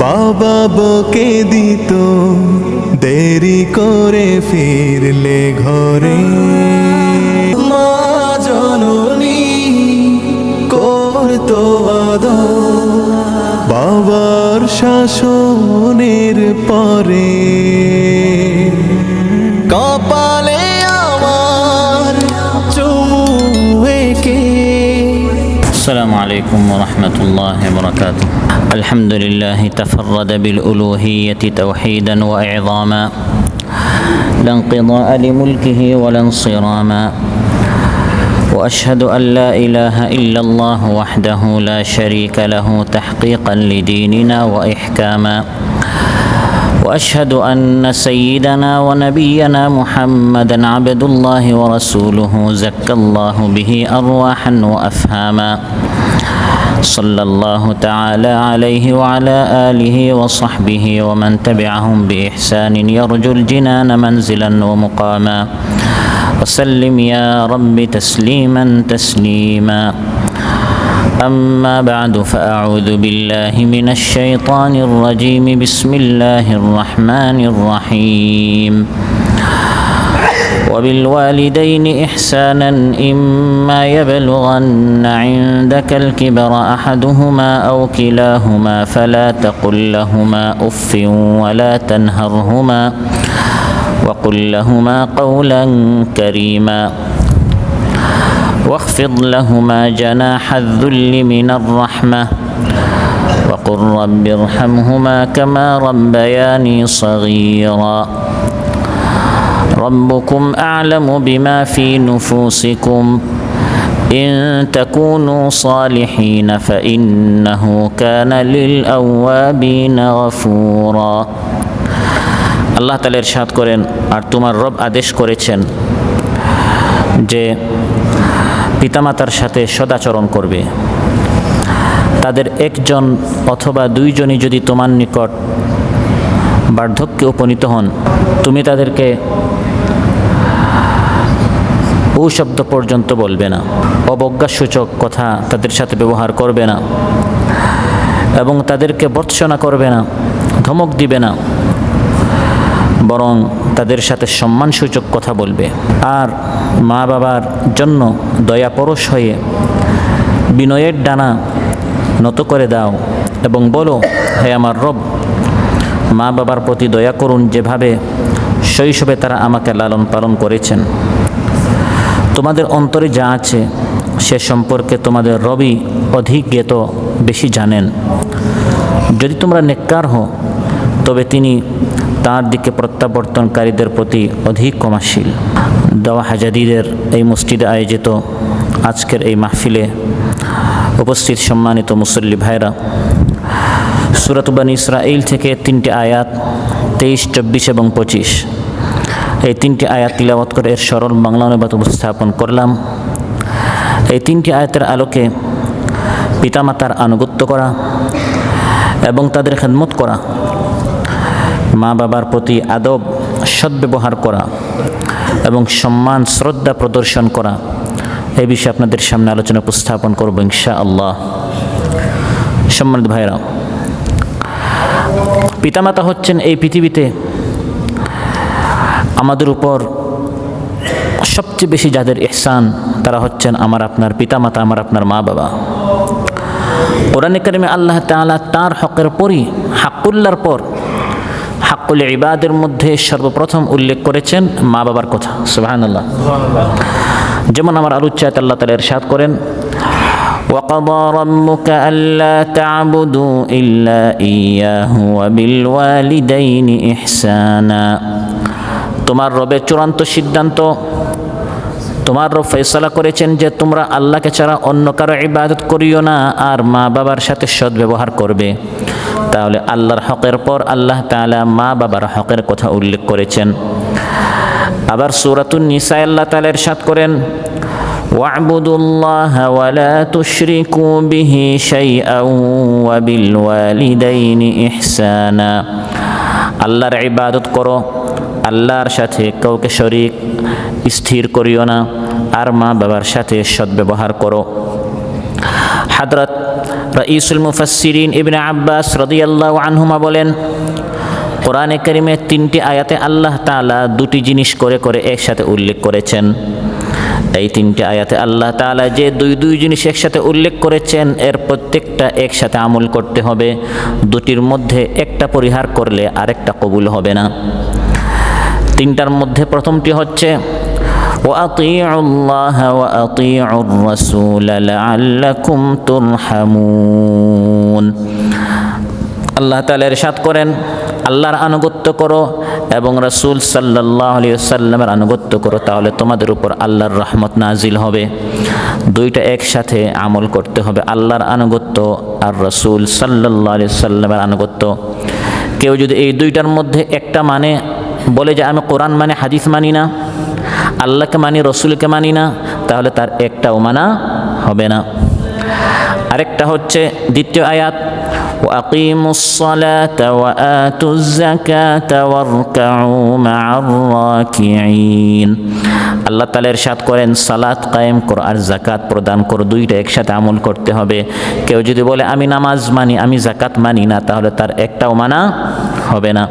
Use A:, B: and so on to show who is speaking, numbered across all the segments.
A: বাবা বকে দিত দেরি করে ফিরলে ঘরে। মা জননী করতো আদর বাবার শাসনের পরে। কপালে আমার চুমু এঁকে।
B: السلام عليكم ورحمة الله وبركاته. الحمد لله تفرد بالألوهية توحيدا وإعظاما، لا انقضاء لملكه ولا انصراما، وأشهد أن لا إله إلا الله وحده لا شريك له تحقيقا لديننا وإحكاما، وأشهد أن سيدنا ونبينا محمدا عبد الله ورسوله زكى الله به أرواحا وأفهاما، صلى الله تعالى عليه وعلى آله وصحبه ومن تبعهم بإحسان يرجو الجنان منزلا ومقاما، وسلم يا رب تسليما تسليما. أما بعد فأعوذ بالله من الشيطان الرجيم. بسم الله الرحمن الرحيم. وبالوالدين إحسانا إما يبلغن عندك الكبر أحدهما أو كلاهما فلا تقل لهما أف ولا تنهرهما وقل لهما قولا كريما، واخفض لهما جناح الذل من الرحمة وقل رب ارحمهما كما ربياني صغيرا. ربكم أعلم بما في نفوسكم إن تكونوا صالحين فإنه كان للأوابين غفورا. আল্লাহ তাআলা ইরশাদ করেন, আর তোমার রব আদেশ করেছেন যে পিতামাতার সাথে সদাচরণ করবে। তাদের একজন অথবা দুইজনই যদি তোমার নিকট বার্ধক্যে উপনীত হন, তুমি তাদেরকে ও শব্দ পর্যন্ত বলবে না, অবজ্ঞাসূচক কথা তাদের সাথে ব্যবহার করবে না এবং তাদেরকে ভর্ৎসনা করবে না, ধমক দিবে না, বরং তাদের সাথে সম্মানসূচক কথা বলবে। আর মা বাবার জন্য দয়াপরশ হয়ে বিনয়ের ডানা নত করে দাও এবং বলো, হে আমার রব, মা বাবার প্রতি দয়া করুন, যেভাবে শৈশবে তারা আমাকে লালন পালন করেছেন। তোমাদের অন্তরে যা আছে সে সম্পর্কে তোমাদের রবই অধিক জ্ঞাত, বেশি জানেন। যদি তোমরা নেককার হও তবে তিনি তার দিকে প্রত্যাবর্তনকারীদের প্রতি অধিক ক্ষমাশীল। দাওয়া হাজাদীদের এই মসজিদে আয়োজিত আজকের এই মাহফিলে উপস্থিত সম্মানিত মুসল্লি ভাইরা, সূরা বনী ইসরাঈল থেকে 3টি আয়াত 23, 24 এবং 25, এই 3টি আয়াত তিলাওয়াত করে এর সরল বাংলা অনুবাদ উপস্থাপন করলাম। এই 3টি আয়াতের আলোকে পিতামাতার আনুগত্য করা এবং তাদের খেদমত করা, মা বাবার প্রতি আদব সদ্ব্যবহার করা এবং সম্মান শ্রদ্ধা প্রদর্শন করা, এই বিষয়ে আপনাদের সামনে আলোচনা উপস্থাপন করব ইনশাআল্লাহ। সম্মানিত ভাইরা, পিতামাতা হচ্ছেন এই পৃথিবীতে আমাদের উপর সবচেয়ে বেশি যাদের ইহসান, তারা হচ্ছেন আমার আপনার পিতামাতা, আমার আপনার মা বাবা। কোরআনে কারিমে আল্লাহ তাআলা তার হকের পরই, হাক্কুল্লাহর পর হাক্কুল ইবাদের মধ্যে সর্বপ্রথম উল্লেখ করেছেন মা বাবার কথা। সুবহানাল্লাহ। যেমন আমার আলোচ্যাত আল্লাহ তাআলা ইরশাদ করেন, وَقَضَى رَبُّكَ أَلَّا تَعْبُدُوا إِلَّا إِيَّاهُ وَبِالْوَالِدَيْنِ إِحْسَانًا। তোমার রবের চূড়ান্ত সিদ্ধান্ত, তোমার রব ফয়সালা করেছেন যে তোমরা আল্লাহকে ছাড়া অন্য কারো ইবাদত করিও না আর মা বাবার সাথে সদ্ব্যবহার করবে। তাহলে আল্লাহর হকের পর আল্লাহ তাআলা মা বাবার হকের কথা উল্লেখ করেছেন। আবার সূরাতুন নিসা আল্লাহ তাআলা ইরশাদ করেন, ওয়া'বুদুল্লাহা ওয়া লা তুশরিকু বিহি শাইআন ওয়া বিল ওয়ালিদাইনি ইহসানা। আল্লাহর ইবাদত করো, আল্লাহর সাথে কাউকে শরীক স্থির করিও না, আর মা বাবার সাথে সদ্ব্যবহার করো। হযরত রাইসুল মুফাসসিরিন ইবনে আব্বাস রাদিয়াল্লাহু আনহুমা বলেন, কোরআনে কারিমে 3টি আয়াতে আল্লাহ তাআলা 2টি জিনিস করে করে একসাথে উল্লেখ করেছেন। এই 3টি আয়াতে আল্লাহ তাআলা যে দুই জিনিস একসাথে উল্লেখ করেছেন, এর প্রত্যেকটা একসাথে আমল করতে হবে। 2টির মধ্যে একটা পরিহার করলে আরেকটা কবুল হবে না। 3টার মধ্যে প্রথমটি হচ্ছে وأطيعوا الله وأطيعوا الرسول لعلكم ترحمون। আল্লাহ তাআলা ইরশাদ করেন, আল্লাহর আনুগত্য করো এবং রাসূল সাল্লাল্লাহু আলাইহি ওয়াসাল্লামের আনুগত্য করো, তাহলে তোমাদের উপর আল্লাহর রহমত নাজিল হবে। 2টা একসাথে আমল করতে হবে, আল্লাহর আনুগত্য আর রাসূল সাল্লাল্লাহু আলাইহি ওয়াসাল্লামের আনুগত্য। কেউ যদি এই 2টার মধ্যে একটা মানে, বলে যে আমি কোরআন মানে হাদিস মানি না, আল্লাহকে মানি রসুলকে মানি না, তাহলে তার একটাও মানা হবে না। আরেকটা হচ্ছে দ্বিতীয় আয়াত, وأقيموا الصلاة وآتوا الزكاة واركعوا مع الراكعين। আল্লাহ তাআলা ইরশাদ করেন, সালাত কায়েম করো আর যাকাত প্রদান করো, 2টা একসাথে আমল করতে হবে। কেউ যদি বলে আমি নামাজ মানি, আমি যাকাত মানি না, তাহলে তার একটাও মানা হবে না।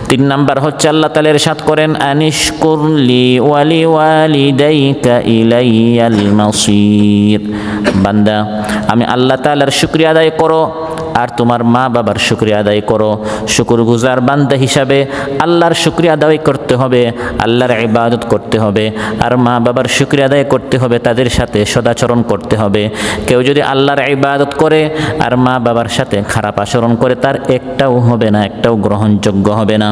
B: 3 নাম্বার হচ্ছে আল্লাহ তাআলা ইরশাদ করেন, আনিশকুর লি ওয়া লিওয়ালিদাইকা ইলাইয়াল মাসির। বান্দা, আমি আল্লাহ তাআলার শুকরিয়া আদায় করো আর তোমার মা বাবার শুকরিয়া আদায় করো। শুকরগুজার বান্দা হিসাবে আল্লাহর শুকরিয়া আদায় করতে হবে, আল্লাহর ইবাদত করতে হবে, আর মা বাবার শুকরিয়া আদায় করতে হবে, তাদের সাথে সদাচরণ করতে হবে। কেউ যদি আল্লাহর ইবাদত করে আর মা বাবার সাথে খারাপ আচরণ করে, তার একটাও হবে না, একটাও গ্রহণযোগ্য হবে না।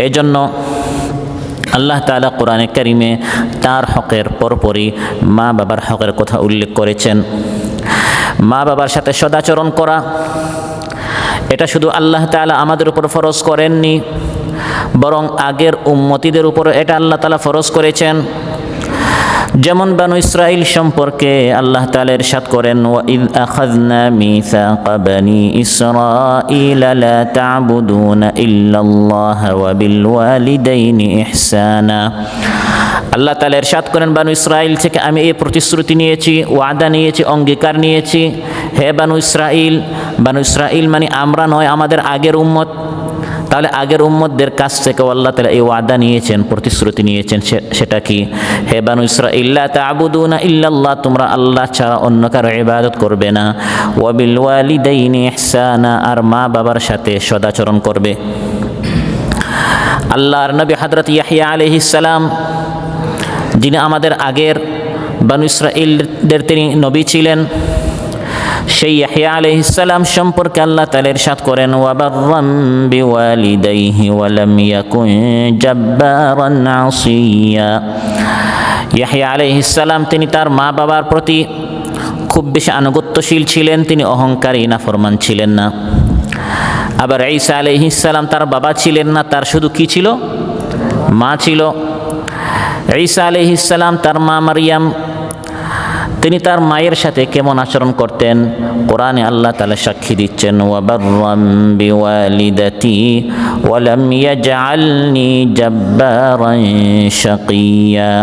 B: এই জন্য আল্লাহ তাআলা কোরআনে কারিমে তার হকের পরপরই মা বাবার হকের কথা উল্লেখ করেছেন। মা বাবার সাথে সদাচরণ করা, এটা শুধু আল্লাহ তাআলা আমাদের উপর ফরজ করেননি, বরং আগের উম্মতিদের উপর এটা আল্লাহ তাআলা ফরজ করেছেন। যেমন বানু ইসরাইল সম্পর্কে আল্লাহ তাআলা ইরশাদ করেন, ওয়াইদ আখাযনা মিসাকা বানি ইসরাঈলা লা তা'বুদুনা ইল্লাল্লাহা ওয়া বিল ওয়ালিদাইনি ইহসানা। আল্লাহ তাআলা ইরশাদ করেন, বানু ইসরাইল থেকে আমি এই প্রতিশ্রুতি নিয়েছি, ওয়াদা নিয়েছি, অঙ্গীকার নিয়েছি। হে বানু ইসরাইল মানে আমরা নয়, আমাদের আগের উম্মত। তাহলে আগের উম্মতদের কাছ থেকে আল্লাহ তাআলা এই ওয়াদা নিয়েছেন, প্রতিশ্রুতি নিয়েছেন। সেটা কি? হে বানু ইসরাঈল লা তা'বুদুনা ইল্লাল্লাহ, তোমরা আল্লাহ ছাড়া অন্য কারো ইবাদত করবে না। ওয়া বিল ওয়ালিদাইনি ইহসানা, আর মা বাবার সাথে সদাচরণ করবে। আল্লাহর নবী হযরত ইয়াহইয়া আলাইহিস সালাম, যিনি আমাদের আগের বানু ইসরাঈলদের তিনি নবী ছিলেন, সেই ইয়াহইয়া আলাইহিস সালাম সম্পর্কে আল্লাহ তাআলা ইরশাদ করেন, ওয়া বাররাম বিওয়ালিদাইহি ওয়া লাম ইয়াকুন জাব্বারান আসিয়া। ইয়াহইয়া আলাইহিস সালাম তিনি তার মা বাবার প্রতি খুব বেশি আনুগত্যশীল ছিলেন, তিনি অহংকারী নাফরমান ছিলেন না। আবার ঈসা আলাইহিস সালাম তার বাবা ছিলেন না, তার শুধু কি ছিল? মা ছিল। ঈসা আলাইহিস সালাম তার মা মারিয়াম, তিনি তার মায়ের সাথে কেমন আচরণ করতেন, কোরআনে আল্লাহ তাআলা সাক্ষী দিচ্ছেন, ওয়া বাররাম বিওয়ালিদাতি ওয়া লাম ইয়াজআলনি জাব্বারান শাকিয়া।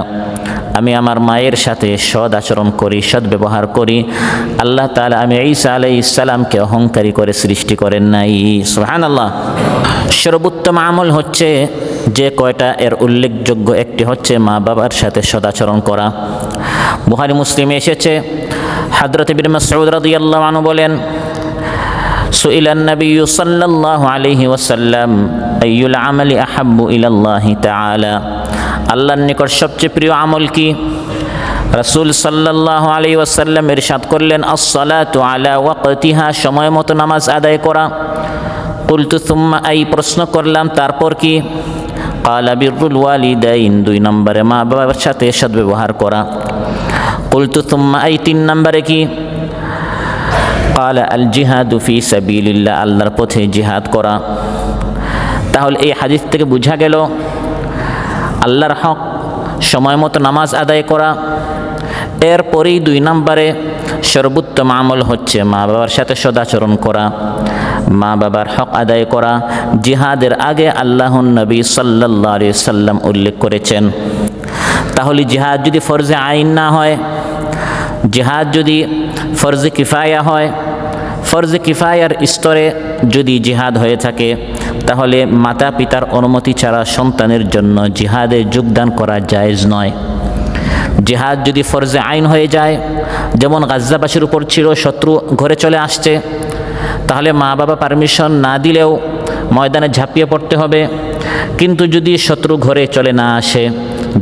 B: আমি আমার মায়ের সাথে সৎ আচরণ করি, সৎ ব্যবহার করি। আল্লাহ তাআলা আমি ঈসা আলাইহিস সালামকে অহংকারী করে সৃষ্টি করেন নাই। সুবহানাল্লাহ। সর্বোত্তম আমল হচ্ছে যে কয়টা, এর উল্লেখযোগ্য একটি হচ্ছে মা বাবার সাথে সদাচরণ করা। বুখারী মুসলিমে এসেছে, হযরত ইবনে মাসউদ রাদিয়াল্লাহু আনহু বলেন, সুইলান নবী সাল্লাল্লাহু আলাইহি ওয়াসাল্লাম আইয়ুল আমালি আহাব্বু ইলাল্লাহি তাআলা, আল্লাহর নিকট সবচেয়ে প্রিয় আমল কি? রাসূল সাল্লাল্লাহু আলাইহি ওয়াসাল্লাম ইরশাদ করলেন, আস-সালাতু আলা ওয়াক্তিহা, সময় মতো নামাজ আদায় করা। কুলতু সুম্মা আই, প্রশ্ন করলাম তারপর কি? ক্বালা বিররুল ওয়ালিদাইন, 2 নম্বরে মা বাবার সাথে সদ্ব্যবহার করা। কুলতু সুম্মা আই, 3 নম্বরে কি? ক্বালা আল জিহাদু ফি সাবিলিল্লাহ, আল্লাহর পথে জিহাদ করা। তাহলে এই হাদিস থেকে বোঝা গেল আল্লাহর হক সময় মতো নামাজ আদায় করা। এরপরেই 2 নম্বরে সর্বোত্তম আমল হচ্ছে মা বাবার সাথে সদাচরণ করা, মা বাবার হক আদায় করা। জিহাদের আগে আল্লাহর নবী সাল্লাল্লাহু আলাইহি সাল্লাম উল্লেখ করেছেন। তাহলে জিহাদ যদি ফরজে আইন না হয়, জিহাদ যদি ফরজে কিফায়া হয়, ফরজে কিফায়ার স্তরে যদি জিহাদ হয়ে থাকে, তাহলে মাতা পিতার অনুমতি ছাড়া সন্তানের জন্য জিহাদে যোগদান করা জায়েজ নয়। জিহাদ যদি ফরজে আইন হয়ে যায়, যেমন গাজ্জাবাসীর উপর ছিল, শত্রু ঘরে চলে আসছে, তাহলে মা বাবা পারমিশন না দিলেও ময়দানে ঝাঁপিয়ে পড়তে হবে। কিন্তু যদি শত্রু ঘরে চলে না আসে,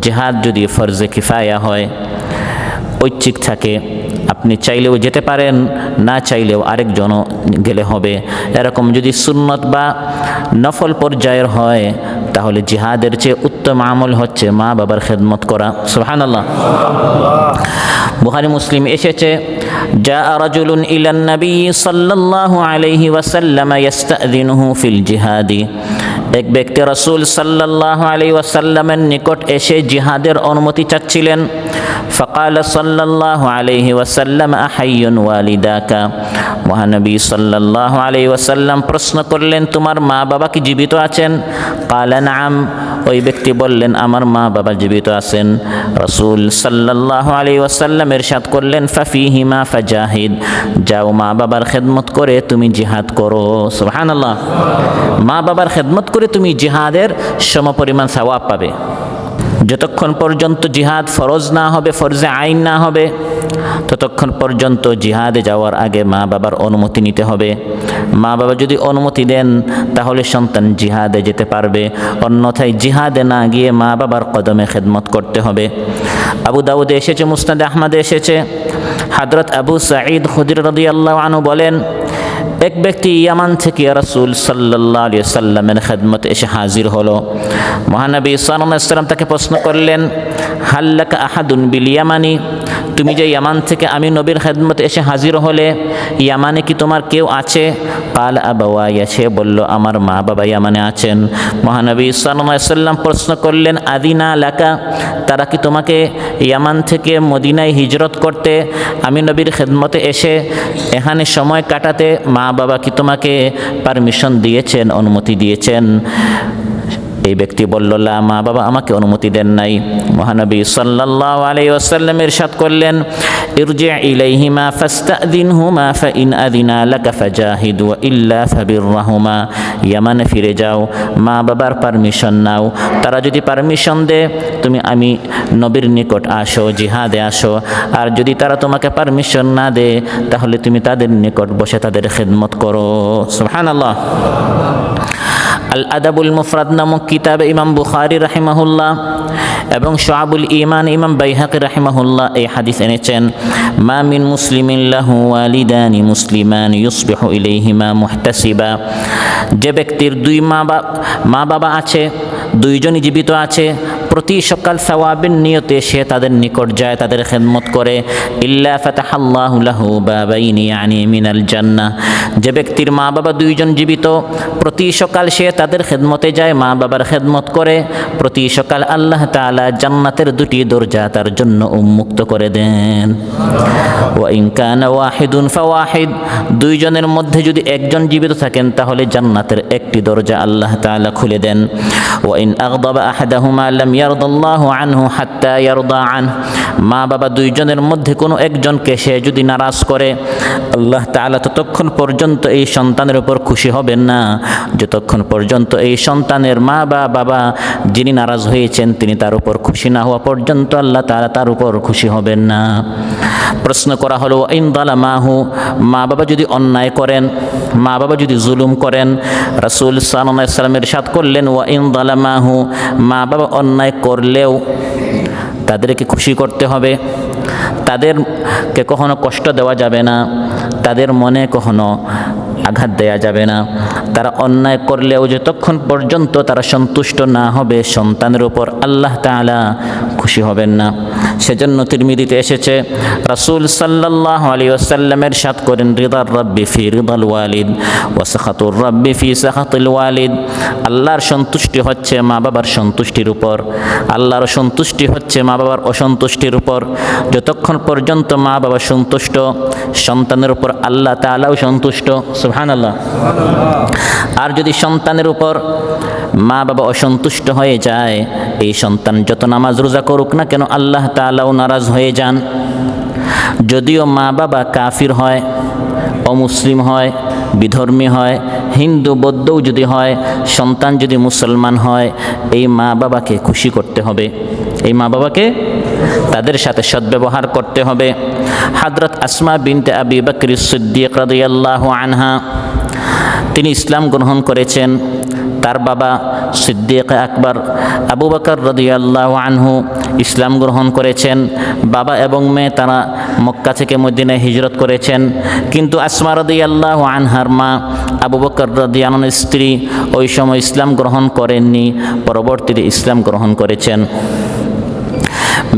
B: জিহাদ যদি ফরজে কিফায়া হয়, ঐচ্ছিক থাকে, আপনি চাইলেও যেতে পারেন, না চাইলেও আরেকজনও গেলে হবে। এরকম যদি সুন্নত বা নফল পর্যায়ের হয়, তাহলে জিহাদের চেয়ে উত্তম আমল হচ্ছে মা বাবার খেদমত করা। সুবহানাল্লাহ। বুখারী মুসলিম এসেছে, জাআ রাজুলুন ইলান নবী সাল্লাল্লাহু আলাইহি ওয়াসাল্লাম ইস্তাযিনুহু ফিল জিহাদি। এক ব্যক্তি রাসূল সাল্লাল্লাহু আলাইহি ওয়াসাল্লামের নিকট এসে জিহাদের অনুমতি চাচ্ছিলেন। ফাকালা সাল্লাল্লাহু আলাইহি ওয়াসাল্লাম আহাইয়ুন ওয়ালিদাকা। মহানবী সাল্লাল্লাহু আলাইহি ওয়াসাল্লাম প্রশ্ন করলেন, তোমার মা বাবা কি জীবিত আছেন? ক্বালা নাআম। ওই ব্যক্তি বললেন, আমার মা বাবা জীবিত আছেন। রাসূল সাল্লাল্লাহু আলাইহি ওয়াসাল্লাম ইরশাদ করলেন, ফাফিহিমা ফাজাহিদ। যাও, মা বাবার খেদমত করে তুমি জিহাদ করো। সুবহানাল্লাহ। মা বাবার খেদমত করে তুমি জিহাদের সমপরিমাণ সওয়াব পাবে। যতক্ষণ পর্যন্ত জিহাদ ফরজ না হবে, ফরজে আইন না হবে, ততক্ষণ পর্যন্ত জিহাদে যাওয়ার আগে মা বাবার অনুমতি নিতে হবে। মা বাবা যদি অনুমতি দেন, তাহলে সন্তান জিহাদে যেতে পারবে, অন্যথায় জিহাদে না গিয়ে মা বাবার কদমে খেদমত করতে হবে। আবু দাউদে এসেছে, মুসনাদে আহমদে এসেছে, হযরত আবু সাঈদ খুদরি রাদিয়াল্লাহু আনহু বলেন, এক ব্যক্তি ইয়ামান থেকে রাসূল সাল্লাল্লাহু আলাইহি ওয়াসাল্লামের খেদমতে এসে হাজির হলো। মহানবী সাল্লাল্লাহু আলাইহি ওয়াসাল্লাম তাকে প্রশ্ন করলেন, হাল্লাকা আহাদুন বিল ইয়ামানি। তুমি যে ইয়ামান থেকে আমি নবীর খেদমতে এসে হাজির হলে, ইয়ামানে কি তোমার কেউ আছে? কাল আবাওয়ায়া। সে বলল, আমার মা বাবা ইয়ামানে আছেন। মহানবী সাল্লাল্লাহু আলাইহি ওয়াসাল্লাম প্রশ্ন করলেন, আদিনা লাকা। তারা কি তোমাকে ইয়ামান থেকে মদিনায় হিজরত করতে, আমি নবীর খেদমতে এসে এখানে সময় কাটাতে মা বাবা কি তোমাকে পারমিশন দিয়েছেন, অনুমতি দিয়েছেন? এই ব্যক্তি বলল, লা, মা বাবা আমাকে অনুমতি দেন নাই। মহানবী সাল্লাল্লাহু আলাইহি ওয়াসাল্লাম ইরশাদ করলেন, ইরজি ইলাইহিমা ফাস্তাযিনহুমা ফাইন আযিনা লাকা ফাজাহিদ ওয়া ইল্লা ফাবিরহুমা। ইয়ামানে ফিরে যাও, মা বাবার পারমিশন নাও। তারা যদি পারমিশন দেয়, আমি নবীর নিকট আসো, জিহাদে আসো। আর যদি তারা তোমাকে পারমিশন না দেয়, তাহলে তুমি তাদের নিকট বসে তাদের খেদমত করো। সুবহানাল্লাহ। আল আদাবুল মুফরাদ নামক কিতাবে ইমাম বুখারী রাহিমাহুল্লাহ এবং শুআবুল ঈমান ইমাম বাইহাকী রাহিমাহুল্লাহ এই হাদিস এনেছেন, মা মিন মুসলিমিন লাহু ওয়ালিদানি মুসলিমান ইউসবিহু ইলাইহিমা মুহতাসিবা। যে ব্যক্তির দুই মা বাবা আছে, দুইজনই জীবিত আছে, প্রতি সকাল সওয়াবের নিয়তে সে তাদের নিকট যায়, তাদের খেদমত করে, ইল্লা ফাতাহাল্লাহু লাহু বাবাইনি ইয়ানি মিনাল জান্নাহ। যে ব্যক্তির মা বাবা দুইজন জীবিত, প্রতি সকাল সে তাদের খেদমতে যায়, মা বাবার খেদমত করে, প্রতি সকাল আল্লাহ তাআলা জান্নাতের দুটি দরজা তার জন্য উন্মুক্ত করে দেন। ওয়া ইন কানা ওয়াহিদুন ফাওয়াহিদ। দুইজনের মধ্যে যদি একজন জীবিত থাকেন, তাহলে জান্নাতের একটি দরজা আল্লাহ তাআলা খুলে দেন। ওয়া ইন আগদাবা আহাদাহুমা লাম ইয়ারদাল্লাহু আনহু হাত্তা ইয়ারদা আনহু। মা বাবা দুইজনের মধ্যে কোনো একজনকে সে যদি নারাজ করে, আল্লাহ তাআলা ততক্ষণ পর্যন্ত এই সন্তানের উপর খুশি হবেন না, যতক্ষণ পর্যন্ত এই সন্তানের মা বা বাবা যিনি নারাজ হয়েছেন তিনি তার উপর খুশি না হওয়া পর্যন্ত আল্লাহ তাআলা তার উপর খুশি হবেন না। প্রশ্ন করা হলো, ইন যালামাহু। মা বাবা যদি অন্যায় করেন, মা বাবা যদি জুলুম করেন, রাসূল সাল্লাল্লাহু আলাইহি ওয়াসাল্লাম ইরশাদ করলেন, ওয়া ইন যালামাহু। মা বাবা অন্যায় করলেও তাদেরকে খুশি করতে হবে, তাদেরকে কখনো কষ্ট দেওয়া যাবে না, তাদের মনে কখনো আঘাত দেয়া যাবে না। তারা অন্যায় করলেও যতক্ষণ পর্যন্ত তারা সন্তুষ্ট না হবে সন্তানের উপর, আল্লাহ তাআলা খুশি হবেন না। সেজন্য তিরমিজিতে এসেছে, রাসূল সাল্লাল্লাহু আলাইহি ওয়াসাল্লাম ইরশাদ করেন, রিদার রাব্বি ফি রিদাল ওয়ালিদ ওয়া সাখাতুর রাব্বি ফি সাখাতিল ওয়ালিদ। আল্লাহর সন্তুষ্টি হচ্ছে মা বাবার সন্তুষ্টির উপর, আল্লাহর সন্তুষ্টি হচ্ছে মা বাবার অসন্তুষ্টির উপর। যতক্ষণ পর্যন্ত মা বাবা সন্তুষ্ট, সন্তানের উপর আল্লাহ তাআলাও সন্তুষ্ট। সুবহানাল্লাহ। আর যদি সন্তানের উপর মা বাবা অসন্তুষ্ট হয়ে যায়, এই সন্তান যত নামাজ রোজা করুক না কেন, আল্লাহ তাআলাও নারাজ হয়ে যান। যদিও মা বাবা কাফির হয়, অমুসলিম হয়, বিধর্মী হয়, হিন্দু বৌদ্ধও যদি হয়, সন্তান যদি মুসলমান হয়, এই মা বাবাকে খুশি করতে হবে, এই মা বাবাকে তাদের সাথে সদ্ব্যবহার করতে হবে। হযরত আসমা বিনতে আবি বকর সিদ্দিক রাদিয়াল্লাহু আনহা, তিনি ইসলাম গ্রহণ করেছেন। তার বাবা সিদ্দিক আকবর আবু বকর রাদিয়াল্লাহু আনহু ইসলাম গ্রহণ করেছেন। বাবা এবং মেয়ে তারা মক্কা থেকে মদিনায় হিজরত করেছেন। কিন্তু আসমা রাদিয়াল্লাহু আনহার মা আবু বকর রাদিয়াল্লাহু আনহুর স্ত্রী ওই সময় ইসলাম গ্রহণ করেননি, পরবর্তীতে ইসলাম গ্রহণ করেছেন।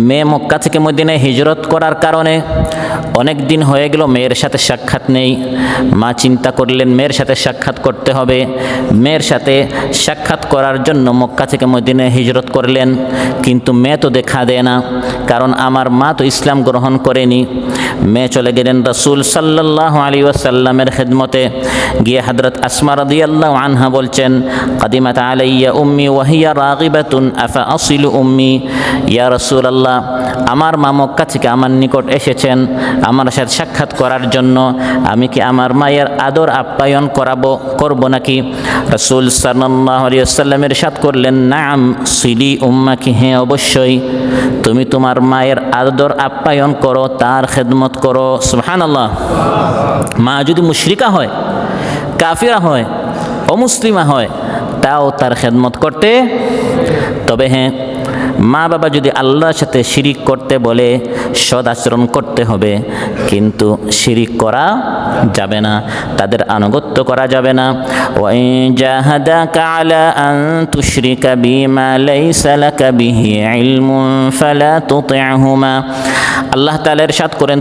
B: মেয়ে মক্কা থেকে মদিনায় হিজরত করার কারণে অনেক দিন হয়ে গেল মেয়ের সাথে সাক্ষাৎ নেই। মা চিন্তা করলেন মেয়ের সাথে সাক্ষাৎ করতে হবে। মেয়ের সাথে সাক্ষাৎ করার জন্য মক্কা থেকে মদিনায় হিজরত করলেন, কিন্তু মেয়ে তো দেখা দেয় না, কারণ আমার মা তো ইসলাম গ্রহণ করেনি। মেয়ে চলে গেলেন রাসূল সাল্লাল্লাহু আলাইহি ওয়াসাল্লামের খিদমতে। গিয়ে হযরত আসমা রাদিয়াল্লাহু আনহা বলছেন, কাদিমাত আলাইয়া উম্মি ওয়া হিয়া রাগিবাতুন আফা আসিলু উম্মি। ইয়া রাসূলুল্লাহ, আমার মা মক্কা থেকে আমার নিকট এসেছেন আমার সাথে সাক্ষাৎ করার জন্য, আমি কি আমার মায়ের আদর আপ্যায়ন করব নাকি? রাসূল সাল্লাল্লাহু আলাইহি ওয়াসাল্লাম ইরশাদ করলেন, নাম সিলি উম্মাকি, হ্যাঁ অবশ্যই তুমি তোমার মায়ের আদর আপ্যায়ন করো, তার খেদমত করো। সুবহানাল্লাহ। মা যদি মুশরিকা হয়, কাফিরা হয়, অমুসলিমা হয়, তাও তার খেদমত করতে, তবে হ্যাঁ মা বাবা যদি আল্লাহর সাথে শিরিক করতে বলে সদ আচরণ করতে হবে, কিন্তু শিরিক করা যাবে না, তাদের আনুগত্য করা যাবে না। ওয়াইন জাহাদাকা আলা আন তুশরিকা বিমা লাইসা লাকা বিহি ইলমুন ফালা তুতি'হুমা। আল্লাহ তাআলা ইরশাদ করেন,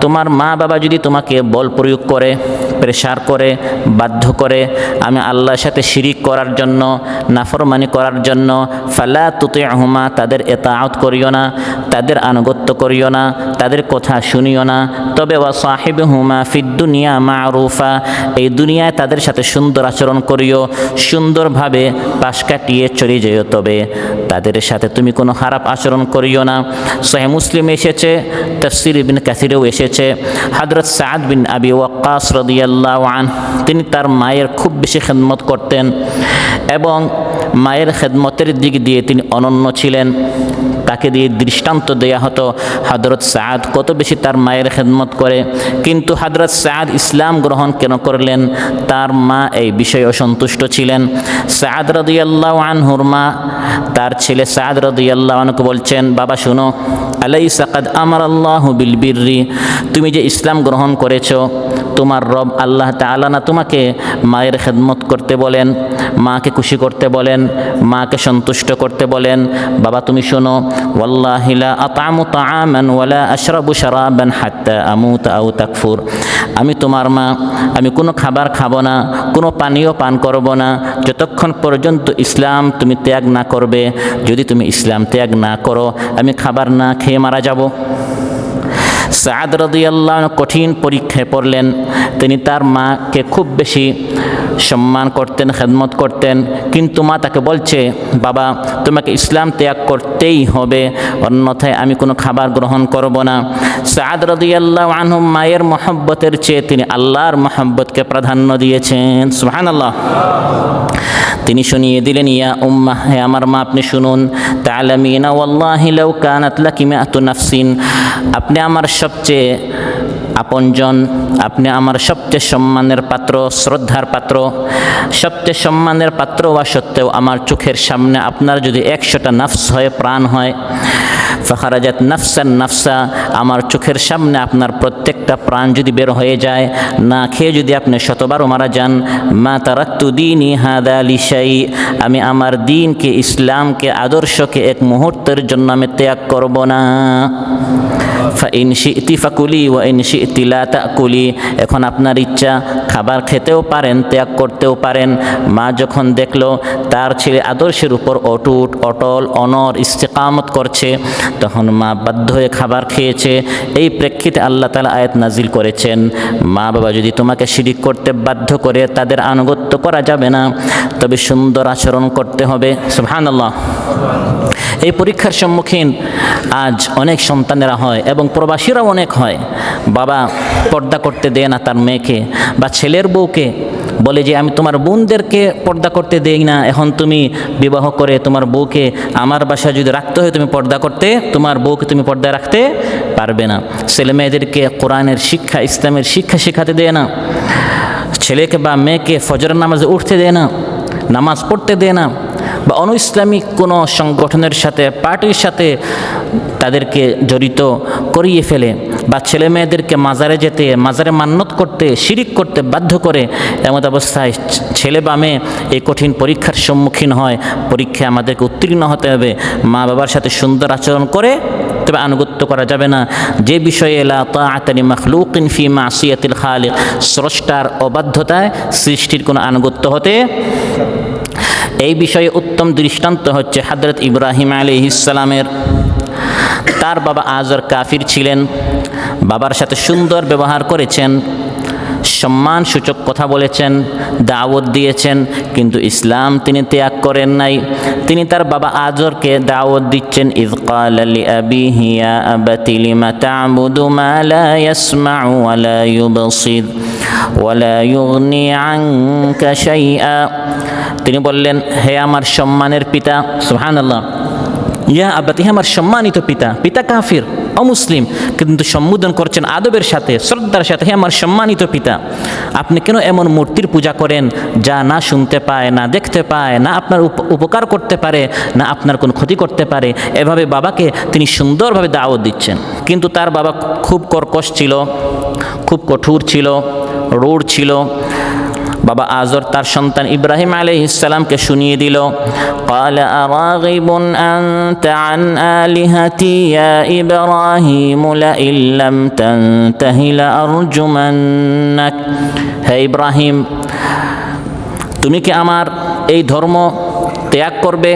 B: তোমার মা বাবা যদি তোমাকে বল প্রয়োগ করে, প্রেসার করে, বাধ্য করে আমি আল্লাহর সাথে শিরিক করার জন্য, নাফরমানি করার জন্য, ফালা তুতি'হুমা, তাদের ইতাআত করিও না, তাদের আনুগত্য করিও না, তাদের কথা শুনিও না। তবে ওয়া সাহিবহুমা ফিদ দুনিয়া মা'রুফা, এই দুনিয়ায় তাদের সাথে সুন্দর আচরণ করিও, সুন্দরভাবে পাশ কাটিয়ে চলে যেও, তবে তাদের সাথে তুমি কোনো খারাপ আচরণ করিও না। সহিহ মুসলিম এসেছে, তাফসীর ইবনে কাসিরেও এসেছে, হযরত সাদ বিন আবি ওয়াক্কাস রাদিয়াল্লাহু আনহু তিনি তার মায়ের খুব বেশি খেদমত করতেন এবং মায়ের খেদমতের দিক দিয়ে তিনি অনন্য ছিলেন। তাকে দিয়ে দৃষ্টান্ত দেয়া হতো হযরত সাদ কত বেশি তার মায়ের খেদমত করে। কিন্তু হযরত সাদ ইসলাম গ্রহণ কেন করলেন? তার মা এই বিষয়ে অসন্তুষ্ট ছিলেন। সাদ রাদিয়াল্লাহু আনহুর মা তার ছেলে সাদ রাদিয়াল্লাহু আনহুকে বলছেন, বাবা শুনো, আলাইসা কাদ আমারাল্লাহু বিল বিররি, তুমি যে ইসলাম গ্রহণ করেছো, তোমার রব আল্লাহ তাআলা না তোমাকে মায়ের খেদমত করতে বলেন, মাকে খুশি করতে বলেন, মাকে সন্তুষ্ট করতে বলেন? বাবা তুমি শোনো, ওয়াল্লাহি লা আত'আমু তা'আমান ওয়ালা আশরাবু শারাবান হাত্তা আমুতা আও তাকফুর, আমি তোমার মা, আমি কোনো খাবার খাবো না, কোনো পানীয় পান করব না, যতক্ষণ পর্যন্ত ইসলাম তুমি ত্যাগ না করবে। যদি তুমি ইসলাম ত্যাগ না করো, আমি খাবার না খেয়ে মারা যাব। সাদ রাদিয়াল্লাহু আনহু কঠিন পরীক্ষায় পড়লেন। তিনি তার মাকে খুব বেশি সম্মান করতেন, খেদমত করতেন, কিন্তু মা তাকে বলছে, বাবা তোমাকে ইসলাম ত্যাগ করতেই হবে, অন্যথায় আমি কোনো খাবার গ্রহণ করব না। সাদ রাদিয়াল্লাহু আনহু মায়ের মহব্বতের চেয়ে তিনি আল্লাহর মহব্বতকে প্রাধান্য দিয়েছেন। সুবহানাল্লাহ। তিনি শুনিয়ে দিলেন, ইয়া উম্মাহ, হে আমার মা আপনি শুনুন, তা'লামিনা ওয়াল্লাহি লাউ কানাত লাকি মিআতু নাফসিন, আপনি আমার সবচেয়ে আপনজন, আপনি আমার সবচেয়ে সম্মানের পাত্র, শ্রদ্ধার পাত্র, সবচেয়ে সম্মানের পাত্র হওয়া সত্ত্বেও আমার চোখের সামনে আপনার যদি 100টা নফস হয়, প্রাণ হয়, ফাখারাজাত নাফসান নাফসা, আমার চোখের সামনে আপনার প্রত্যেকটা প্রাণ যদি বের হয়ে যায়, না খেয়ে যদি আপনি শতবারও মারা যান, মা তারাক্তু দীনি হাদা লিশাই, আমি আমার দ্বীনকে, ইসলামকে, আদর্শকে এক মুহূর্তের জন্য আমি ত্যাগ করব না। ফাইন শি'তি ফাকুলি ওয়া ইন শি'তি লা তাকুলি, এখন আপনার ইচ্ছা, খাবার খেতেও পারেন, ত্যাগ করতেও পারেন। মা যখন দেখলো তার ছেলে আদর্শের উপর অটুট, অটল, অনর, ইস্তেকামত করছে, তখন মা বাধ্য হয়ে খাবার খেয়েছে। এই প্রেক্ষিতে আল্লাহ তাআলা আয়াত নাজিল করেছেন, মা বাবা যদি তোমাকে শিরিক করতে বাধ্য করে তাদের আনুগত্য করা যাবে না, তবে সুন্দর আচরণ করতে হবে। সুবহানাল্লাহ। এই পরীক্ষার সম্মুখীন আজ অনেক সন্তানেরা হয় এবং প্রবাসীরাও অনেক হয়। বাবা পর্দা করতে দেয় না তার মেয়েকে, বা ছেলের বউকে বলে যে আমি তোমার বোনদেরকে পর্দা করতে দেই না, এখন তুমি বিবাহ করে তোমার বউকে আমার বাসায় যদি রাখতে হয় তুমি পর্দা করতে, তোমার বউকে তুমি পর্দায় রাখতে পারবে না। ছেলে মেয়েদেরকে কোরআনের শিক্ষা, ইসলামের শিক্ষা শেখাতে দেয় না। ছেলেকে বা মেয়েকে ফজরের নামাজে উঠতে দেয় না, নামাজ পড়তে দেয় না, বা অনইসলামিক কোনো সংগঠনের সাথে, পার্টির সাথে তাদেরকে জড়িত করিয়ে ফেলে, বা ছেলে মেয়েদেরকে মাজারে যেতে, মাজারে মান্নত করতে, শিরিক করতে বাধ্য করে। এমন অবস্থায় ছেলে বা মেয়ে এই কঠিন পরীক্ষার সম্মুখীন হয়। পরীক্ষায় আমাদেরকে উত্তীর্ণ হতে হবে। মা বাবার সাথে সুন্দর আচরণ করে তবে আনুগত্য করা যাবে না। যে বিষয়ে লা তাআতা লিমাখলুকিন ফি মাসিয়াতিল খালিক, স্রষ্টার অবাধ্যতায় সৃষ্টির কোনো আনুগত্য হতে। এই বিষয়ে উত্তম দৃষ্টান্ত হচ্ছে হযরত ইব্রাহিম আলাইহিস সালামের। তার বাবা আজর কাফির ছিলেন, বাবার সাথে সুন্দর ব্যবহার করেছেন, সম্মান সূচক কথা বলেছেন, দাওয়াত দিয়েছেন, কিন্তু ইসলাম তিনি ত্যাগ করেন নাই। তিনি তার বাবা আজরকে দাওয়াত দিচ্ছেন, ইয ক্বালা লিআবিহি ইয়া আবাতি লিমা তা'বুদু মা লা ইয়াসমা'ু ওয়া লা ইউবসির ওয়া লা ইউগনি আনকা শাইআ। তিনি বললেন, হে আমার সম্মানের পিতা, সুবহানাল্লাহ, ইয়া আবাতি, হে আমার সম্মানিত পিতা। পিতা কাফির, অমুসলিম, কিন্তু সম্বোধন করছেন আদবের সাথে, শ্রদ্ধার সাথে, হে আমার সম্মানিত পিতা, আপনি কেন এমন মূর্তির পূজা করেন যা না শুনতে পায়, না দেখতে পায়, না আপনার উপকার করতে পারে, না আপনার কোনো ক্ষতি করতে পারে। এভাবে বাবাকে তিনি সুন্দরভাবে দাওয়াত দিচ্ছেন। কিন্তু তার বাবা খুব কর্কশ ছিল, খুব কঠোর ছিল, রূঢ় ছিল। বাবা আজর তার সন্তান ইব্রাহিম আলাইহিস সালামকে শুনিয়ে দিল, ক্বালা আরাগিবুন আনতা আন আলিহাতি ইয়া ইব্রাহিম লাইন লাম তানতাহি লাআরজুমান্নাক। হে ইব্রাহিম, তুমি কি আমার এই ধর্ম ত্যাগ করবে?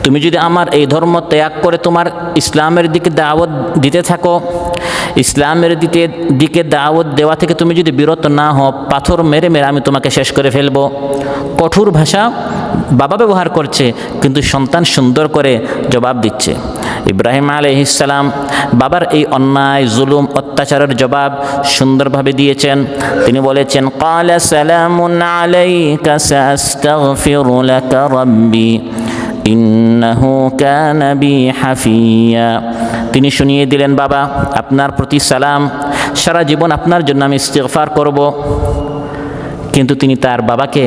B: তুমি যদি আমার এই ধর্ম ত্যাগ করে তোমার ইসলামের দিকে দাওয়াত দিতে থাকো, ইসলামের দিকে দাওয়াত দেওয়া থেকে তুমি যদি বিরত না হও, পাথর মেরে মেরে আমি তোমাকে শেষ করে ফেলবো। কঠোর ভাষা বাবা ব্যবহার করছে, কিন্তু সন্তান সুন্দর করে জবাব দিচ্ছে। ইব্রাহিম আলাইহিস সালাম বাবার এই অন্যায়, জুলুম, অত্যাচারের জবাব সুন্দরভাবে দিয়েছেন। তিনি বলেছেন, ক্বালা সালামুন আলাইকা সাআস্তাগফিরু লাকা রাব্বি ইন্নাহু কানা বি হাফিয়া। তিনি শুনিয়ে দিলেন, বাবা আপনার প্রতি সালাম, সারা জীবন আপনার জন্য আমি ইস্তিগফার করব। কিন্তু তিনি তার বাবাকে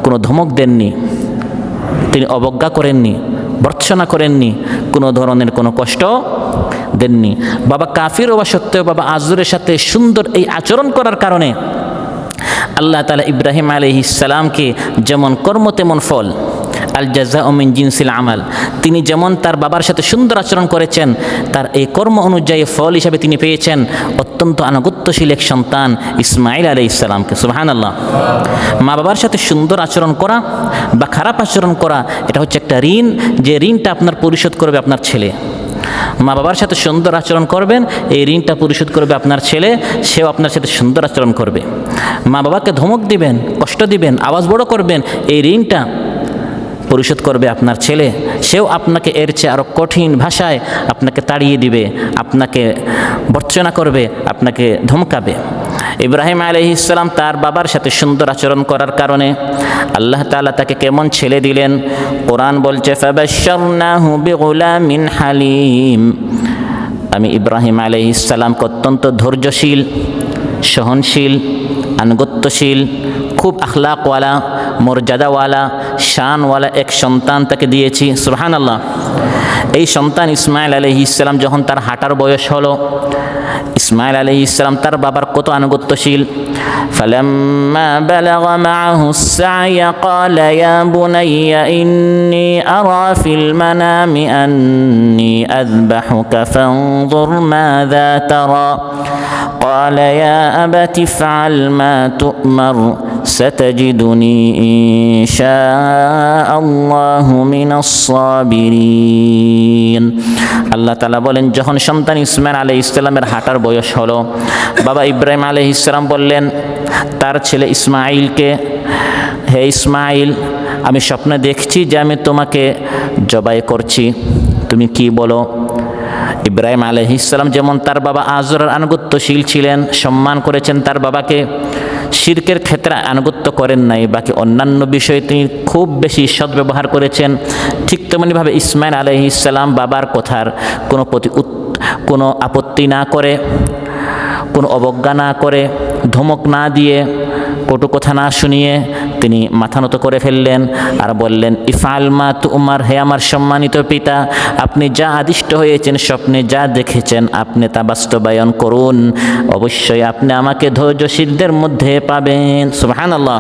B: কোনো ধমক দেননি, তিনি অবজ্ঞা করেননি, ভর্ৎসনা করেননি, কোনো ধরনের কোনো কষ্ট দেননি। বাবা কাফির হওয়া সত্ত্বেও বাবা আজরের সাথে সুন্দর এই আচরণ করার কারণে আল্লাহ তাআলা ইব্রাহিম আলাইহিস সালামকে যেমন কর্ম তেমন ফল, আল জাযাউ মিন জিনসিল আমাল, তিনি যেমন তার বাবার সাথে সুন্দর আচরণ করেছেন, তার এই কর্ম অনুযায়ী ফল হিসাবে তিনি পেয়েছেন অত্যন্ত আনুগত্যশীল এক সন্তান ইসমাঈল আলাইহিস সালামকে। সুবহানাল্লাহ। মা বাবার সাথে সুন্দর আচরণ করা বা খারাপ আচরণ করা, এটা হচ্ছে একটা ঋণ, যে ঋণটা আপনার পরিশোধ করবে আপনার ছেলে। মা বাবার সাথে সুন্দর আচরণ করবেন, এই ঋণটা পরিশোধ করবে আপনার ছেলে, সেও আপনার সাথে সুন্দর আচরণ করবে। মা বাবাকে ধমক দিবেন, কষ্ট দিবেন, আওয়াজ বড় করবেন, এই ঋণটা পরিশোধ করবে আপনার ছেলে, সেও আপনাকে এর চেয়ে আরও কঠিন ভাষায় আপনাকে তাড়িয়ে দিবে, আপনাকে ভর্ৎসনা করবে, আপনাকে ধমকাবে। ইব্রাহিম আলাইহিস সালাম তার বাবার সাথে সুন্দর আচরণ করার কারণে আল্লাহ তাআলা তাকে কেমন ছেলে দিলেন। কোরআন বলছে, ফাবাশশারনাহু বিগুলামিন হালিম। আমি ইব্রাহিম আলাইহিস সালামকে অত্যন্ত ধৈর্যশীল, সহনশীল, আনুগত্যশীল, খুব আখলাকওয়ালা, মর্যাদাওয়ালা, শানওয়ালা এক সন্তান তাকে দিয়েছি। সুবহানাল্লাহ। এই সন্তান ইসমাইল আলাইহিস সালাম যখন তার হাঁটার বয়স হলো, ইসমাইল আলাইহিস সালাম তার বাবার কত আনুগত্যশীল। ফালাম্মা বালাগা মাআহুস সা'য়া ক্বালা ইয়া বুনাইয়া ইন্নী আরা ফিল মানামি আন্নী আযবাহুকা ফানজুর মাযা তারা قال يا أبت افعل ما تؤمر ستجدني إن شاء الله من الصابرين। আল্লাহ তাআলা বলেন, যখন সন্তান ইসমাইল আলাইহিস সালামের হাঁটার বয়স হলো, বাবা ইব্রাহিম আলাইহিস সালাম বললেন তার ছেলে ইসমাইলকে, হে ইসমাইল, আমি স্বপ্নে দেখছি যে আমি তোমাকে জবাই করছি, তুমি কি বলো? ইব্রাহিম আলাইহিস সালাম যেমন তার বাবা আজরার আনুগত্যশীল ছিলেন, সম্মান করেছেন তার বাবাকে, শিরকের ক্ষেত্রে আনুগত্য করেন নাই, বাকি অন্যান্য বিষয়ে তিনি খুব বেশি সদ্ব্যবহার করেছেন, ঠিক তেমনিভাবে ইসমাইল আলাইহিস সালাম বাবার কথার কোনো আপত্তি না করে, কোনো অবজ্ঞা না করে, ধমক না দিয়ে, কটু কথা না শুনিয়ে তিনি মাথা নত করে ফেললেন আর বললেন, ইফআল মা তু'মার, হে আমার সম্মানিত পিতা, আপনি যা আদিষ্ট হয়েছেন, স্বপ্নে যা দেখেছেন, আপনি তা বাস্তবায়ন করুন, অবশ্যই আপনি আমাকে ধৈর্যশীলদের মধ্যে পাবেন। সুবহানাল্লাহ।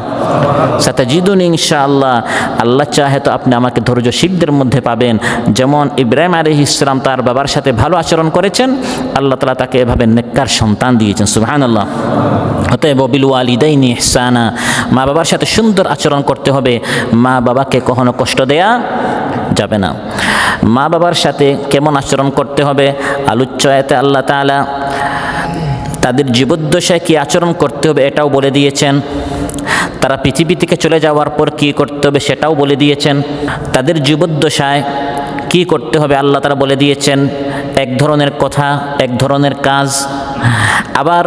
B: সাতাজিদুনি ইনশাআল্লাহ, আল্লাহ চাহে তো আপনি আমাকে ধৈর্যশীলদের মধ্যে পাবেন। যেমন ইব্রাহিম আলাইহিস সালাম তার বাবার সাথে ভালো আচরণ করেছেন, আল্লাহ তাআলা তাকে এভাবে নেককার সন্তান দিয়েছেন। সুবহানাল্লাহ। অতএব বিল ওয়ালিদাইনি ইহসানা, মা বাবার সাথে সুন্দর আচরণ করতে হবে, মা বাবাকে কখনো কষ্ট দেয়া যাবে না। মা বাবার সাথে কেমন আচরণ করতে হবে, আলোচ্য আয়াতে আল্লাহ তাআলা তাদের জীবদ্দশায় কী আচরণ করতে হবে এটাও বলে দিয়েছেন, তারা পৃথিবী থেকে চলে যাওয়ার পর কী করতে হবে সেটাও বলে দিয়েছেন, তাদের জীবদ্দশায় কী করতে হবে আল্লাহ তাআলা বলে দিয়েছেন, এক ধরনের কথা, এক ধরনের কাজ, আবার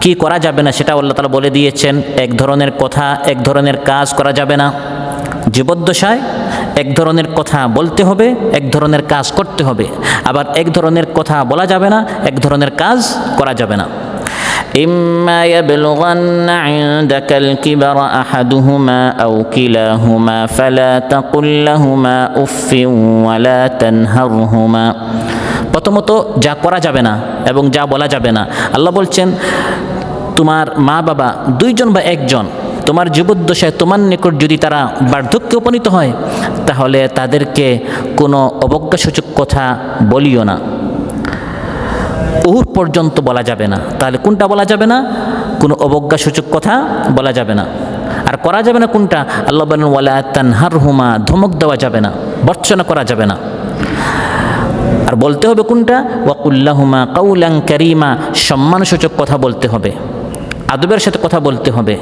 B: কি করা যাবে না সেটাও আল্লাহ তাআলা বলে দিয়েছেন। এক ধরনের কথা, এক ধরনের কাজ করা যাবে না। জীবদ্দশায় এক ধরনের কথা বলতে হবে, এক ধরনের কাজ করতে হবে, আবার এক ধরনের কথা বলা যাবে না, এক ধরনের কাজ করা যাবে না। إما يبلغن عندك الكبر أحدهما أو كلاهما فلا تقل لهما أف ولا تنهرهما। প্রথমত যা করা যাবে না এবং যা বলা যাবে না, আল্লাহ বলছেন তোমার মা বাবা দুইজন বা একজন তোমার জীবদ্দশায় তোমার নিকট যদি তারা বার্ধক্যে উপনীত হয়, তাহলে তাদেরকে কোনো অবজ্ঞাসূচক কথা বলিও না, উহুর পর্যন্ত বলা যাবে না। তাহলে কোনটা বলা যাবে না? কোনো অবজ্ঞাসূচক কথা বলা যাবে না। আর করা যাবে না কোনটা? আল্লাহ বলেন ওয়ালা তানহারহুমা, ধমক দেওয়া যাবে না, ভর্ৎসনা করা যাবে না। আর বলতে হবে কোনটা? ওয়াকুল্লাহুমা কাউলান কারীমা, সম্মানসূচক কথা বলতে হবে, আদবের সাথে কথা বলতে হবে।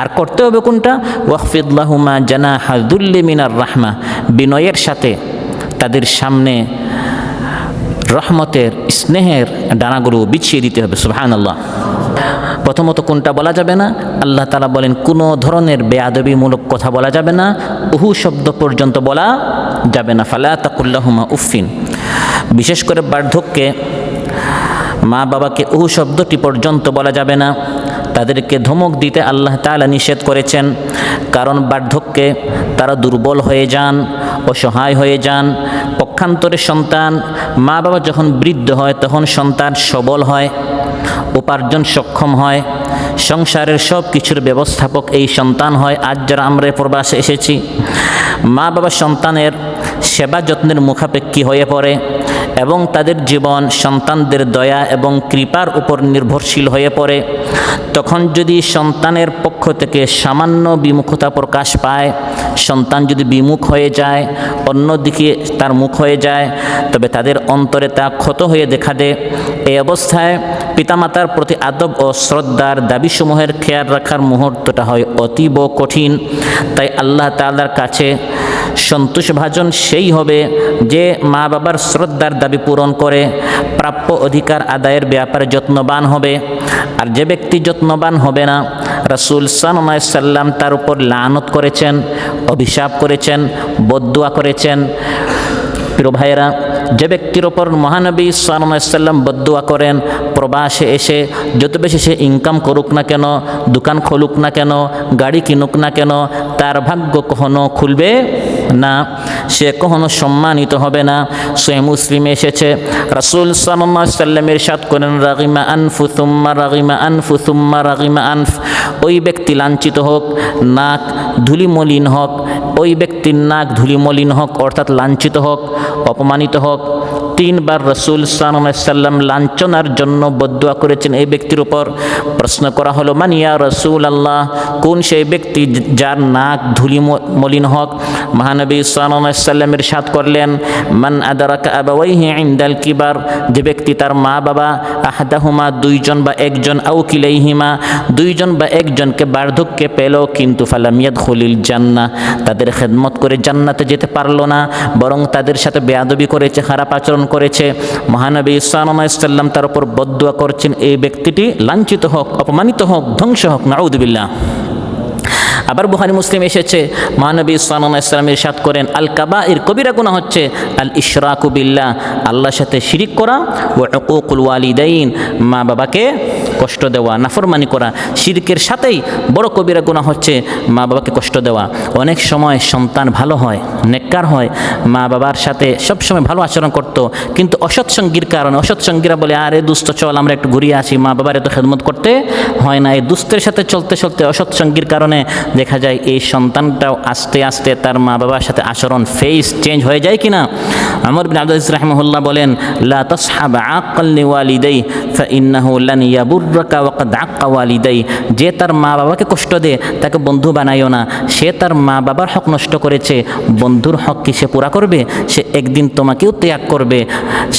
B: আর করতে হবে কোনটা? ওয়াখফিদ লাহুমা জানাহা যুল্লি মিনার রাহমা, বিনয়ের সাথে তাদের সামনে রহমতের, স্নেহের ডানাগুলো বিছিয়ে দিতে হবে। সুবহানাল্লাহ। প্রথমত কোনটা বলা যাবে না? আল্লাহ তাআলা বলেন কোনো ধরনের বেয়াদবিমূলক কথা বলা যাবে না, উহু শব্দ পর্যন্ত বলা যাবে না। ফালা তাকুল্লাহুমা উফিন। বিশেষ করে বার্ধক্যে মা বাবাকে উহু শব্দটি পর্যন্ত বলা যাবে না, তাদেরকে ধমক দিতে আল্লাহ তাআলা নিষেধ করেছেন। কারণ বার্ধক্যে তারা দুর্বল হয়ে যান, অসহায় হয়ে যান। পক্ষান্তরে সন্তান, মা বাবা যখন বৃদ্ধ হয় তখন সন্তান সবল হয়, উপার্জন সক্ষম হয়, সংসারের সব কিছুর ব্যবস্থাপক এই সন্তান হয়। আজ যারা আমরা প্রবাসে এসেছি, মা বাবা সন্তানের সেবা যত্নের মুখাপেক্ষী হয়ে পড়ে এবং তাদের জীবন সন্তানদের দয়া এবং কৃপার উপর নির্ভরশীল হয়ে পড়ে। তখন যদি সন্তানের পক্ষ থেকে সামান্য বিমুখতা প্রকাশ পায়, সন্তান যদি বিমুখ হয়ে যায়, অন্যদিকে তার মুখ হয়ে যায়, তবে তাদের অন্তরে তা ক্ষত হয়ে দেখা দেয়। এই অবস্থায় পিতামাতার প্রতি আদব ও শ্রদ্ধার দাবিসমূহের খেয়াল রাখার মুহূর্তটা হয় অতীব কঠিন। তাই আল্লাহ তাআলার কাছে সন্তোষভাজন সেই হবে যে মা বাবার শ্রদ্ধার দাবি পূরণ করে প্রাপ্য অধিকার আদায়ের ব্যাপারে যত্নবান হবে। আর যে ব্যক্তি যত্নবান হবে না, রাসূল সাল্লাল্লাহু আলাইহি সাল্লাম তার উপর লানত করেছেন, অভিশাপ করেছেন, বদদুয়া করেছেন। প্রিয় ভাইয়েরা, যে ব্যক্তির ওপর মহানবী সাল্লাল্লাহু আলাইহি ওয়াসাল্লাম বদদুয়া করেন, প্রবাসে এসে যত বেশি সে ইনকাম করুক না কেন, দোকান খুলুক না কেন, গাড়ি কিনুক না কেন, তার ভাগ্য কখনো খুলবে না, সে কখনো সম্মানিত হবে না। সহিহ মুসলিমে এসেছে, রাসূল সাল্লাল্লাহু আলাইহি ওয়াসাল্লাম ইরশাদ করেন, রাগিমা আনফু সুম্মা রাগিমা আনফু সুম্মা রাগিমা আনফ। ওই ব্যক্তি লাঞ্ছিত হোক, নাক ধুলিমলিন হোক, ওই ব্যক্তির নাক ধুলিমলিন হোক, অর্থাৎ লাঞ্ছিত হোক, অপমানিত হোক। 3 বার রাসূল সাল্লাল্লাহু আলাইহি ওয়াসাল্লাম লাঞ্ছনার জন্য বদদুয়া করেছেন এই ব্যক্তির উপর। প্রশ্ন করা হলো, মান ইয়া রাসূলুল্লাহ, কোন সেই ব্যক্তি যার নাক ধুলিমলিন হোক? মহানবী সাল্লাল্লাহু আলাইহি ওয়াসাল্লাম ইরশাদ করলেন, মান আদরাকা আবাওয়াইহি ইনদাল কিবার, যে ব্যক্তি তার মা বাবা আহাদাহুমা, 2 জন বা 1 জন, আও কিলাইহিমা, 2 জন বা 1 জনকে বার্ধক্যে পেল, কিন্তু ফালাম ইয়াদখুলিল জান্নাহ, তাদের খেদমত করে জান্নাতে যেতে পারলো না, বরং তাদের সাথে বেয়াদবি করেছে, খারাপ আচরণ করেছে। মহানবী সাল্লাল্লাহু আলাইহি ওয়াসাল্লাম তার উপর বদদুয়া করছেন, এই ব্যক্তিটি লাঞ্ছিত হোক, অপমানিত হোক, ধ্বংস হোক, নাউযুবিল্লাহ। আবার বুখারী মুসলিম এসেছে, মহানবী সাল্লাল্লাহু আলাইহি ওয়াসাল্লাম ইরশাদ করেন, আল কাবাইর, কবিরা গুনাহ হচ্ছে আল ইশরাকু বিল্লাহ, আল্লাহর সাথে শিরিক করা, ওয়া উকুকুল ওয়ালিদাইন, মা বাবাকে কষ্ট দেওয়া, নাফরমানি করা। শিরকের সাথেই বড় কবিরা গুনাহ হচ্ছে মা বাবাকে কষ্ট দেওয়া। অনেক সময় সন্তান ভালো হয়, নেককার হয়, মা বাবার সাথে সবসময় ভালো আচরণ করত, কিন্তু অসৎসঙ্গীর কারণে, অসৎসঙ্গীরা বলে, আরে দুস্থ চল আমরা একটু ঘুরিয়ে আসি, মা বাবার এত খেদমত করতে হয় না। এই দুস্থের সাথে চলতে চলতে অসৎসঙ্গীর কারণে দেখা যায় এই সন্তানটাও আস্তে আস্তে তার মা বাবার সাথে আচরণ, ফেস চেঞ্জ হয়ে যায় কিনা। ওমর বিন আব্দুল আজিজ রাহিমাহুল্লাহ বলেন, লা তাসহাব আক্কাল লিওয়ালিদাই ফাইন্নাহু লান ইয়াবুররাকা ওয়া ক্বাদ আক্কা ওয়ালিদাই, যে তার মা বাবাকে কষ্ট দেয় তাকে বন্ধু বানাইও না, সে তার মা বাবার হক নষ্ট করেছে, বন্ধুর হক কি সে পুরা করবে? সে একদিন তোমাকেও ত্যাগ করবে।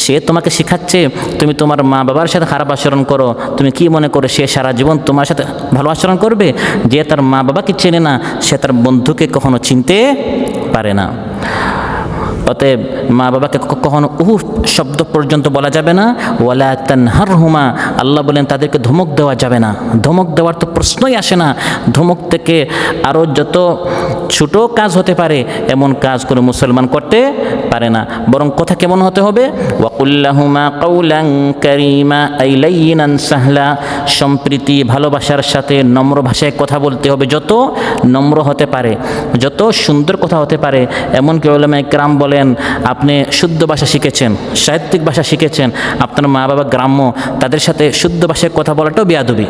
B: সে তোমাকে শিখাচ্ছে তুমি তোমার মা বাবার সাথে খারাপ আচরণ করো, তুমি কি মনে করো সে সারা জীবন তোমার সাথে ভালো আচরণ করবে? যে তার মা বাবাকে চেনে না, সে তার বন্ধুকে কখনো চিনতে পারে না। অতএব মা বাবাকে কখনো উহু শব্দ পর্যন্ত বলা যাবে না। ওয়ালা তানহারহুমা, আল্লাহ বলেন তাদেরকে ধমক দেওয়া যাবে না। ধমক দেওয়ার তো প্রশ্নই আসে না। ধমক থেকে আরও যত ছোট কাজ হতে পারে এমন কাজ কোনো মুসলমান করতে পারে না। বরং কথা কেমন হতে হবে? ওয়াকুল্লাহুমা কাউলান কারীমা আই লাইয়িনান সাহলা, সম্প্রীতি ভালোবাসার সাথে নম্র ভাষায় কথা বলতে হবে। যত নম্র হতে পারে, যত সুন্দর কথা হতে পারে। এমনকি উলামায়ে কেরাম বলেন, আপনি শুদ্ধ ভাষা শিখেছেন, সাহিত্যিক ভাষা শিখেছেন, আপনার মা বাবা গ্রাম্য, তাদের সাথে শুদ্ধ ভাষায় কথা বলাটাও বেয়াদবি।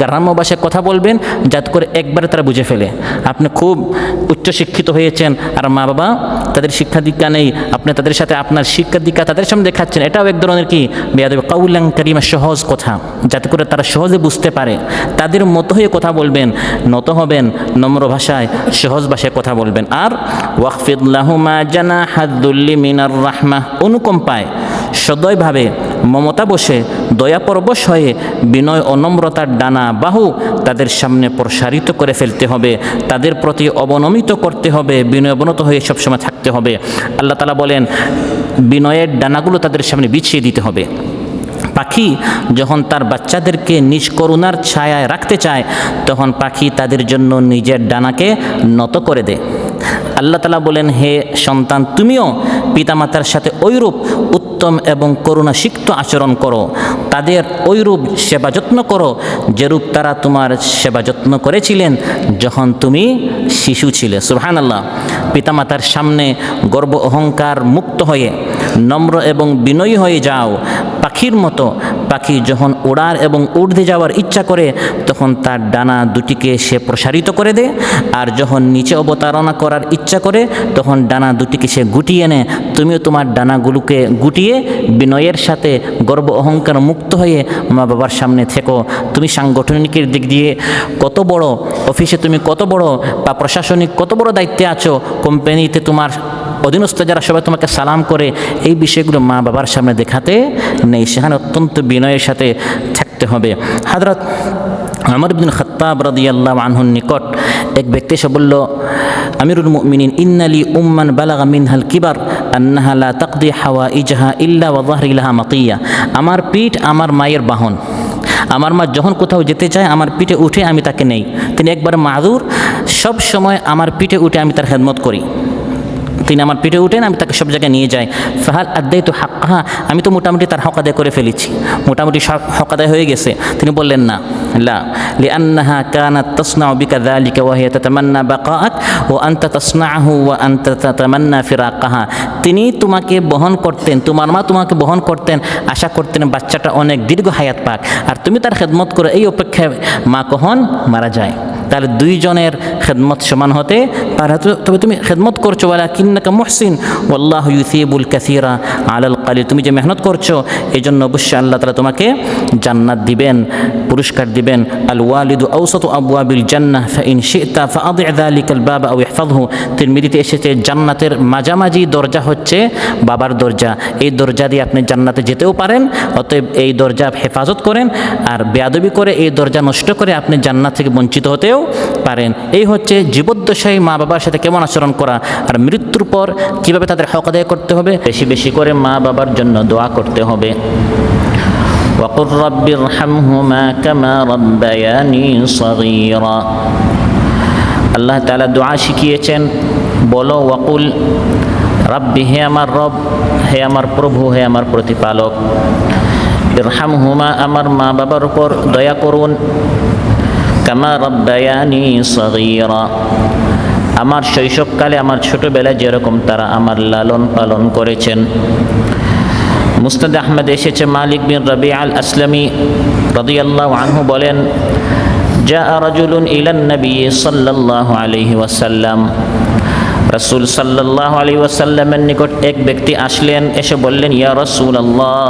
B: গ্রাম্য ভাষায় কথা বলবেন যাতে করে একবারে তারা বুঝে ফেলে। আপনি খুব উচ্চশিক্ষিত হয়েছেন আর মা বাবা তাদের শিক্ষা দীক্ষা নেই, আপনি তাদের সাথে আপনার শিক্ষা দীক্ষা তাদের সামনে দেখাচ্ছেন, এটাও এক ধরনের কি বেয়াদবি। কাউলান কারীমা, সহজ কথা, যাতে করে তারা সহজে বুঝতে পারে। তাদের মতো হয়ে কথা বলবেন, নত হবেন, নম্র ভাষায় সহজ ভাষায় কথা বলবেন। আর ওয়াখফিদ লাহুমা জানাহাদ দুল্লি মিনার রাহমাহ, অনুকম্পায় সদয়ভাবে মমতা বসে দয়াপরবশ হয়ে বিনয় ও নম্রতার ডানা বাহু তাদের সামনে প্রসারিত করে ফেলতে হবে। তাদের প্রতি অবনমিত করতে হবে, বিনয় অবনত হয়ে সবসময় থাকতে হবে। আল্লাহ তাআলা বলেন বিনয়ের ডানাগুলো তাদের সামনে বিছিয়ে দিতে হবে। পাখি যখন তার বাচ্চাদেরকে নিজ করুণার ছায়ায় রাখতে চায়, তখন পাখি তাদের জন্য নিজের ডানাকে নত করে দেয়। আল্লাহ তাআলা বলেন, হে সন্তান, তুমিও পিতামাতার সাথে ঐরূপ উত্তম এবং করুণাসিক্ত আচরণ করো, তাদের ঐরূপ সেবা যত্ন করো যেরূপ তারা তোমার সেবা যত্ন করেছিলেন যখন তুমি শিশু ছিলে। সুবহানাল্লাহ। পিতামাতার সামনে গর্ব অহংকার মুক্ত হয়ে নম্র এবং বিনয়ী হয়ে যাও পাখির মতো। পাখি যখন ওড়ার এবং ঊর্ধ্বে যাওয়ার ইচ্ছা করে তখন তার ডানা দুটিকে সে প্রসারিত করে দেয়, আর যখন নিচে অবতারণা করার ইচ্ছা করে তখন ডানা দুটিকে সে গুটিয়ে নেয়। তুমিও তোমার ডানাগুলোকে গুটিয়ে বিনয়ের সাথে গর্ব অহংকার মুক্ত হয়ে মা বাবার সামনে থেকো। তুমি সাংগঠনিকের দিক দিয়ে কত বড়, অফিসে তুমি কত বড় বা প্রশাসনিক কত বড় দায়িত্বে আছো, কোম্পানিতে তোমার অধীনস্থ যারা সবাই তোমাকে সালাম করে, এই বিষয়গুলো মা বাবার সামনে দেখাতে নেই। সেখানে অত্যন্ত বিনয়ের সাথে থাকতে হবে। হযরত ওমর ইবনে খাত্তাব রাদিয়াল্লাহু আনহুর নিকট এক ব্যক্তি এসে বলল, আমিরুল মুমিনিন, ইন্নালি উম্মান বালাগা মিনহাল কিবার আন্নাহা লা তাকদি হাওয়াইজাহা ইল্লা ওয়া যাহরি লাহা মাতিয়া। আমার পিঠ আমার মায়ের বাহন। আমার মা যখন কোথাও যেতে চায় আমার পিঠে উঠে আমি তাকে নেই। তিনি একবার মাযুর, সব সময় আমার পিঠে উঠে আমি তার খেদমত করি। তিনি আমার পিঠে উঠেন, আমি তাকে সব জায়গায় নিয়ে যাই। ফাহাল আদায়তু হাক্কাহা, আমি তো মোটামুটি তার হক আদায় করে ফেলেছি, মোটামুটি সব হক আদায় হয়ে গেছে। তিনি বললেন না, লা লিআন্নাহা কানাত তাসনাউ বিকা যালিকা ওয়া হিয়া তাতামান্না বাকাআক ওয়া আনতা তাসনাহু ওয়া আনতা তাতামান্না ফিরাকাহা। তিনি তোমাকে বহন করতেন, তোমার মা তোমাকে বহন করতেন, আশা করতেন বাচ্চাটা অনেক দীর্ঘ হায়াত পাক, আর তুমি তার খেদমত করে এই অপেক্ষায় মা কখন মারা যায়। তাহলে দুইজনের খেদমত সমান হতে পারে। তবে তুমি খেদমত করছো, ওয়ালাকিন্নাকা মুহসিন ওয়াল্লাহু ইউসিবুল কাসীরা আলাল কালিল, তুমি যে মেহনত করছো এই জন্য অবশ্যই আল্লাহ তাআলা তোমাকে জান্নাত দিবেন, পুরস্কার দিবেন। আল ওয়ালিদু আওসাতু আবওয়াবিল জান্নাহ ফাইন শি'তা ফাআদি' যালিকাল বাব আও ইহফাযহু। তিরমিজিতে এসেছে জান্নাতের মাঝামাঝি দরজা হচ্ছে বাবার দরজা, এই দরজা দিয়ে আপনি জান্নাতে যেতেও পারেন, অতএব এই দরজা হেফাজত করেন, আর বেয়াদবি করে এই দরজা নষ্ট করে আপনি জান্নাত থেকে বঞ্চিত হতেও পারেন। এই হচ্ছে জীবদ্দশায় মা বাবার সাথে কেমন আচরণ করা, আর মৃত্যুর পর কিভাবে তাদের হক আদায় করতে হবে। বেশি বেশি করে মা বাবার জন্য দোয়া করতে হবে। ওয়াকুর রাব্বিরহামহুমা কামা রাব্বায়ানি সগীরা। আল্লাহ তাআলা দোয়া শিখিয়েছেন, বলো ওয়াকুল রাব্বি, হে আমার রব, হে আমার প্রভু, হে আমার প্রতিপালক, ইরহামহুমা, আমার মা বাবার উপর দয়া করুন, কামা রাব্বায়ানি সগীরা, আমার শৈশবকালে, আমার ছোটবেলায় যেরকম তারা আমার লালন পালন করেছেন। মুসনাদ আহমদ এসেছে, মালিক বিন রবি আল আসলামী রাদিয়াল্লাহু আনহু বলেন, জাআ রাজুলুন ইলান নবী সাল্লাল্লাহু আলাইহি ওয়াসাল্লাম, রাসূল সাল্লাল্লাহু আলাইহি ওয়াসাল্লামের নিকট এক ব্যক্তি আসলেন, এসে বললেন, ইয়া রাসূলুল্লাহ,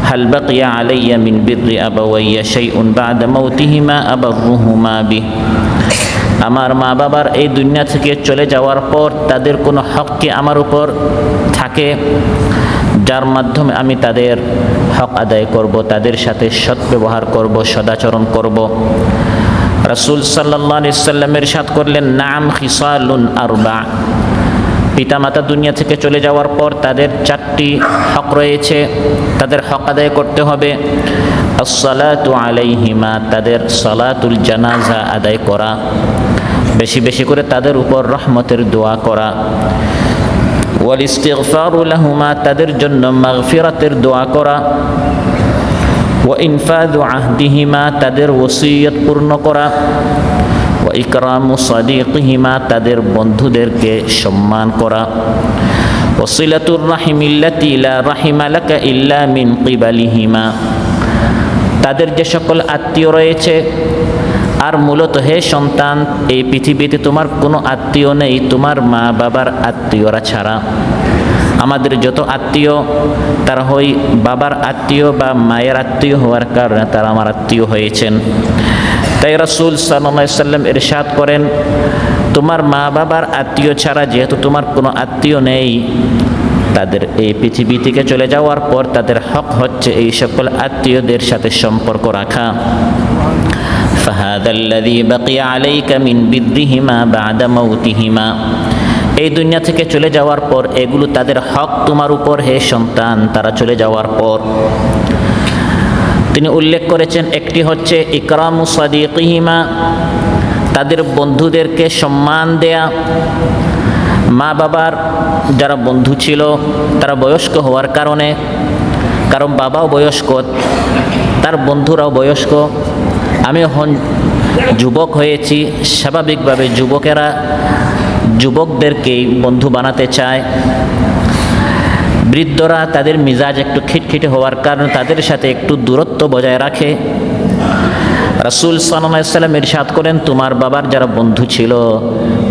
B: হাল বাকিয়া আলাইয়া মিন বিররি আবাওয়াইয়া শাইউন বা'দা মাউতিহিমা আবাররুহুমা বিহ। আমার মা বাবার এই দুনিয়া থেকে চলে যাওয়ার পর তাদের কোনো হক কি আমার উপর থাকে, যার মাধ্যমে আমি তাদের হক আদায় করব, তাদের সাথে সৎ ব্যবহার করব, সদাচরণ করব। রাসূল সাল্লাল্লাহু আলাইহি ওয়াসাল্লাম ইরশাদ করলেন, নাম খিসালুন আরবা, পিতামাতা দুনিয়া থেকে চলে যাওয়ার পর তাদের 4টি হক রয়েছে, তাদের হক আদায় করতে হবে। আসসালাতু আলাইহিমা, তাদের সালাতুল জানাজা আদায় করা, বেশি বেশি করে তাদের উপর রহমতের দোয়া করা। ওয়াল ইস্তিগফারু লাহুমা, তাদের জন্য মাগফিরাতের দোয়া করা। ওয়া ইনফাযু আহদিহিমা, তাদের ওসিয়ত পূর্ণ করা। ওয়া ইকরামু সাদিকিহিমা, তাদের বন্ধুদেরকে সম্মান করা। ওয়াসিলাতুর রাহিমিল্লাতি লা রাহিমা লাকা ইল্লা মিন কিবালিহিমা, তাদের যে সকল আত্মীয় রয়েছে, আর মূলত হে সন্তান, এই পৃথিবীতে তোমার কোনো আত্মীয় নেই তোমার মা বাবার আত্মীয়রা ছাড়া। আমাদের যত আত্মীয় তারা হয় বাবার আত্মীয় বা মায়ের আত্মীয় হওয়ার কারণে তারা আমার আত্মীয় হয়েছেন। তাই রাসূল সাল্লাল্লাহু আলাইহি ওয়াসাল্লাম ইরশাদ করেন, তোমার মা বাবার আত্মীয় ছাড়া যেহেতু তোমার কোনো আত্মীয় নেই, তাদের এই পৃথিবী থেকে চলে যাওয়ার পর তাদের হক হচ্ছে এই সকল আত্মীয়দের সাথে সম্পর্ক রাখা। ফাহাদাল্লাযী বাকিয়া আলাইকা মিন বিররিহিমা বা'দা মাউতিহিমা, এই দুনিয়া থেকে চলে যাওয়ার পর এগুলো তাদের হক তোমার উপর হে সন্তান, তারা চলে যাওয়ার পর। তিনি উল্লেখ করেছেন, একটি হচ্ছে ইকরামু সাদিকিহিমা, তাদের বন্ধুদেরকে সম্মান দেয়া। মা বাবার যারা বন্ধু ছিল তারা বয়স্ক হওয়ার কারণে, কারণ বাবাও বয়স্ক, তার বন্ধুরাও বয়স্ক, আমি এখন যুবক হয়েছি, স্বাভাবিকভাবে যুবকেরা যুবকদেরকেই বন্ধু বানাতে চায়। বৃদ্ধরা তাদের মিজাজ একটু খিটখিটে হওয়ার কারণে তাদের সাথে একটু দূরত্ব বজায় রাখে। রাসূল সাল্লাল্লাহু আলাইহি ওয়াসাল্লাম ইরশাদ করেন, তোমার বাবার যারা বন্ধু ছিল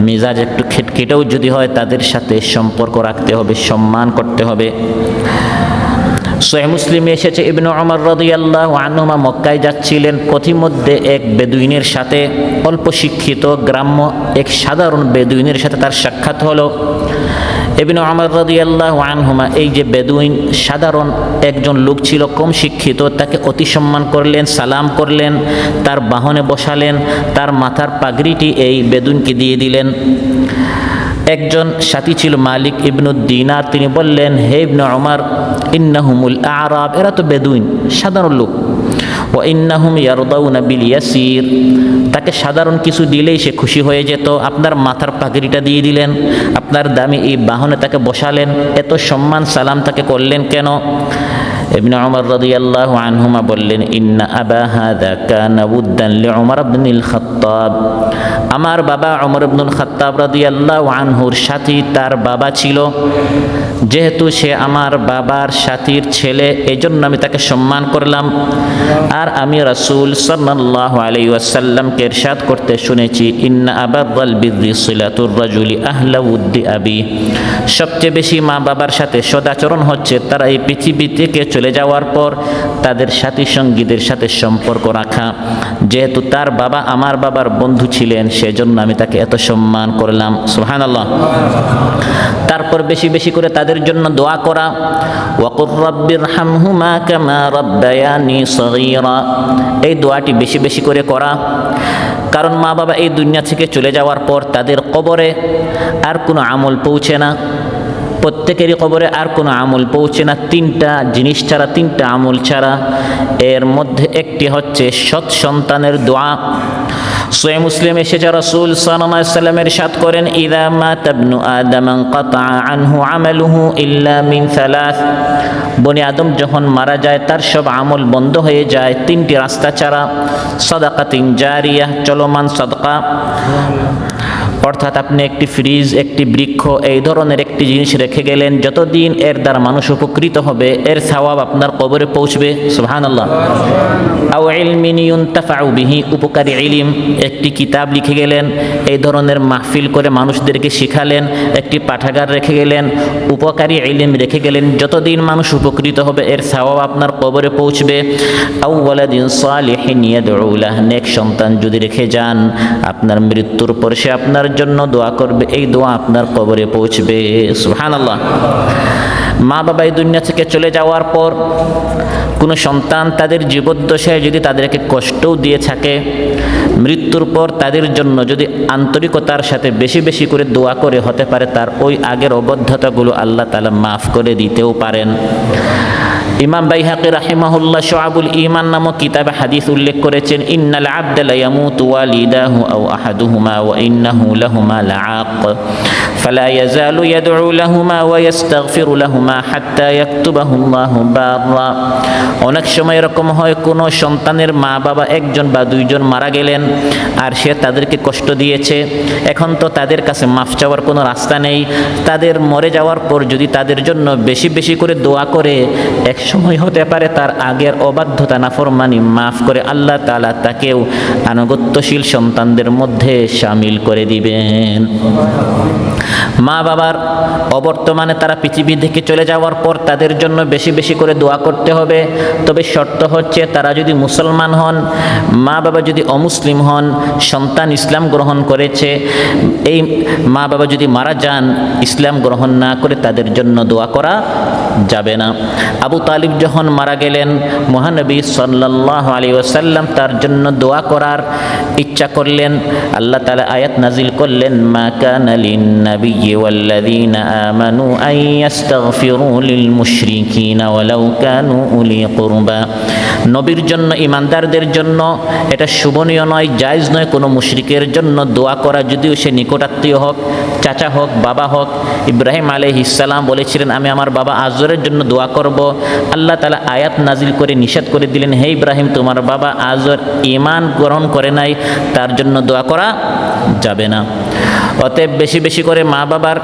B: মিজাজ একটু খিটখিটেও যদি হয় তাদের সাথে সম্পর্ক রাখতে হবে, সম্মান করতে হবে। সহিহ মুসলিমে এসেছে, ইবনে ওমর রাদিয়াল্লাহু আনহুমা মক্কায় যাচ্ছিলেন, পথিমধ্যে এক বেদুইনের সাথে, অল্প শিক্ষিত গ্রাম্য এক সাধারণ বেদুইনের সাথে তার সাক্ষাৎ হলো। ইবনে ওমর রাদিয়াল্লাহু আনহুমা, এই যে বেদুইন সাধারণ একজন লোক ছিল, কম শিক্ষিত, তাকে অতি সম্মান করলেন, সালাম করলেন, তার বাহনে বসালেন, তার মাথার পাগড়িটি এই বেদুইনকে দিয়ে দিলেন। একজন সাথী ছিল মালিক ইবনুদ দিনার, তিনি বললেন, হে ইবনে ওমর, ইন্নাহুমুল আরাব, এরা তো বেদুইন, সাধারণ লোক, ওয়া ইন্নাহুম ইয়ারদাউনা বিল ইয়াসির, তাকে সাধারণ কিছু দিলেই সে খুশি হয়ে যেত, আপনার মাথার পাগড়িটা দিয়ে দিলেন, আপনার দামি এই বাহনে তাকে বসালেন, এত সম্মান সালাম তাকে করলেন কেন? ইবনে ওমর রাদিয়াল্লাহু আনহুমা বললেন, ইন্না আবা হাযা কানা উদ্দান লিউমর ইবনুল খাত্তাব, আমার বাবা ওমর ইবনুল খাত্তাব রাদিয়াল্লাহু আনহুর সাথী তার বাবা ছিল, যেহেতু সে আমার বাবার সাথীর ছেলে, এজন্য আমি তাকে সম্মান করলাম। আর আমি রাসূল সাল্লাল্লাহু আলাইহি ওয়াসাল্লামকে ইরশাদ করতে শুনেছি, ইন্না আবাদাল বিররি সিলাতুর রাজুলি আহলা উদ্দি আবি, সবচেয়ে বেশি মা বাবার সাথে সদাচরণ হচ্ছে তারা এই পৃথিবী থেকে চলে যাওয়ার পর তাদের সাথী সঙ্গীদের সাথে সম্পর্ক রাখা। যেহেতু তার বাবা আমার বাবার বন্ধু ছিলেন, সেজন্য আমি তাকে এত সম্মান করলাম। সুবহানাল্লাহ। তারপর বেশি বেশি করে তাদের জন্য দোয়া করা, ওয়াকুর রাব্বিরহামহুমা কামা রাব্বায়ানি সগীরা, এই দোয়াটি বেশি বেশি করে করা। কারণ মা বাবা এই দুনিয়া থেকে চলে যাওয়ার পর তাদের কবরে আর কোনো আমল পৌঁছে না, প্রত্যেকেরই কবরে আর কোনো আমল পৌঁছে না, তিনটা জিনিস ছাড়া, তিনটা আমল ছাড়া। এর মধ্যে একটি হচ্ছে সৎ সন্তানের দোয়া। সহিহ মুসলিম এসেছে, রাসূল সাল্লাল্লাহু আলাইহি ওয়াসাল্লাম ইরশাদ করেন, ইযা মাতা ইবনু আদম ইনকাতা আনহু আমালুহু ইল্লা মিন সালাস, বনি আদম যখন মারা যায় তার সব আমল বন্ধ হয়ে যায় তিনটি রাস্তা ছাড়া, সাদাকাতিন জারিয়াহ, চলমান সাদকা, অর্থাৎ আপনি একটি ফ্রিজ, একটি বৃক্ষ, এই ধরনের একটি জিনিস রেখে গেলেন, যতদিন এর দ্বারা মানুষ উপকৃত হবে এর সওয়াব আপনার কবরে পৌঁছবে। সুবহানাল্লাহ। আও ইলমিন ইউনতাফাউ বিহি, উপকারী ইলম, একটি কিতাব লিখে গেলেন, এই ধরনের মাহফিল করে মানুষদেরকে শিখালেন, একটি পাঠাগার রেখে গেলেন, উপকারী ইলম রেখে গেলেন, যতদিন মানুষ উপকৃত হবে এর সওয়াব আপনার কবরে পৌঁছবে। আও ওয়ালাদিন সালিহিন ইয়াদউ লাহ, নেক সন্তান যদি রেখে যান, আপনার মৃত্যুর পর সে আপনার জন্য দোয়া করবে, এই দোয়া আপনার কবরে পৌঁছবে। সুবহানাল্লাহ। মা বাবা এই দুনিয়া থেকে চলে যাওয়ার পর কোনো সন্তান তাদের জীবদ্দশায় যদি তাদেরকে কষ্টও দিয়ে থাকে, মৃত্যুর পর তাদের জন্য যদি আন্তরিকতার সাথে বেশি বেশি করে দোয়া করে, হতে পারে তার ওই আগের অবদ্ধতাগুলো আল্লাহ তাআলা মাফ করে দিতেও পারেন। ইমাম বাইহাকি রাহিমাহুল্লাহ শুআবুল ঈমান নামক কিতাবে হাদিস উল্লেখ করেছেন, ইন্নাল আবদা লা ইয়ামুতু ওয়ালিদাহু আও আহাদুহুমা ওয়া ইন্নাহু লাহুমা লাআক ফালা ইয়াজালু ইয়াদউ লাহুমা ওয়া ইস্তাগফিরু লাহুমা হাত্তা ইয়াকতুবাহুল্লাহু বাররা। অনেক সময় এরকম হয়, কোনো সন্তানের মা বাবা একজন বা দুইজন মারা গেলেন আর সে তাদেরকে কষ্ট দিয়েছে, এখন তো তাদের কাছে মাফ চাওয়ার কোনো রাস্তা নেই। তাদের মরে যাওয়ার পর যদি তাদের জন্য বেশি বেশি করে দোয়া করে, এক সময় হতে পারে তার আগের অবাধ্যতা নাফরমানি মাফ করে আল্লাহ তাআলা তাকেও আনুগত্যশীল সন্তানদের মধ্যে শামিল করে দিবেন। মা বাবার অবর্তমানে তারা পৃথিবী থেকে চলে যাওয়ার পর তাদের জন্য বেশি বেশি করে দোয়া করতে হবে। তবে শর্ত হচ্ছে তারা যদি মুসলমান হন, মা বাবা যদি অমুসলিম হন, সন্তান ইসলাম গ্রহণ করেছে, এই মা বাবা যদি মারা যান ইসলাম গ্রহণ না করে, তাদের জন্য দোয়া করা যাবে না। আবু তালিব যখন মারা গেলেন, মহানবী সাল্লাল্লাহু আলাইহি ওয়াসাল্লাম তার জন্য দোয়া করার ইচ্ছা করলেন। আল্লাহ তাআলা আয়াত নাজিল করলেন, মা কানা লিন নাবিয়্যি ওয়াল্লাযীনা আমানু আন ইস্তাগফিরু লিল মুশরিকিনা ওয়ালাউ কানু উলি কুরবা, নবীর জন্য, ইমানদারদের জন্য এটা শুভনীয় নয়, জায়েজ নয় কোনো মুশরিকের জন্য দোয়া করা, যদিও সে নিকটাত্মীয় হোক, চাচা হোক, বাবা হোক। ইব্রাহিম আলাইহিস সালাম বলেছিলেন, আমি আমার বাবা আজরের জন্য দোয়া করব। আল্লাহ তাআলা আয়াত নাজিল করে নিষেধ করে দিলেন, হে ইব্রাহিম, তোমার বাবা আজর ঈমান গ্রহণ করে নাই, তার জন্য দোয়া করা যাবে না। অতএব বেশি বেশি করে মা বাবার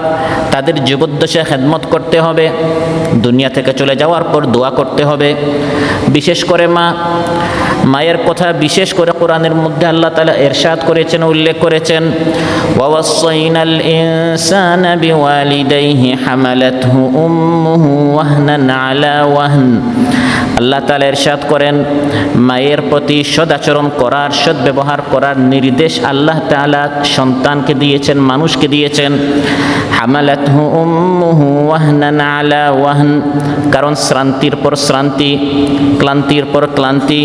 B: তাদের জীবদ্দশায় খেদমত করতে হবে, দুনিয়া থেকে চলে যাওয়ার পর দোয়া করতে হবে। বিশেষ করে মায়ের কথা বিশেষ করে কোরআনের মধ্যে আল্লাহ তাআলা ইরশাদ করেছেন, উল্লেখ করেছেন, ওয়াসাইনাল ইনসানা বিওয়ালিদাইহি হামালাতহু উম্মুহু ওয়াহনান আলা ওয়াহন। আল্লাহ তাআলা ইরশাদ করেন, মায়ের প্রতি সদাচরণ করার, সদ্ব্যবহার করার নির্দেশ আল্লাহ তাআলা সন্তানকে দিয়েছেন, মানুষকে দিয়েছেন। হামালাতহু উম্মুহু ওয়াহনান আলা ওয়াহন, কারণ শ্রান্তির পর শ্রান্তি, ক্লান্তির পর ক্লান্তি,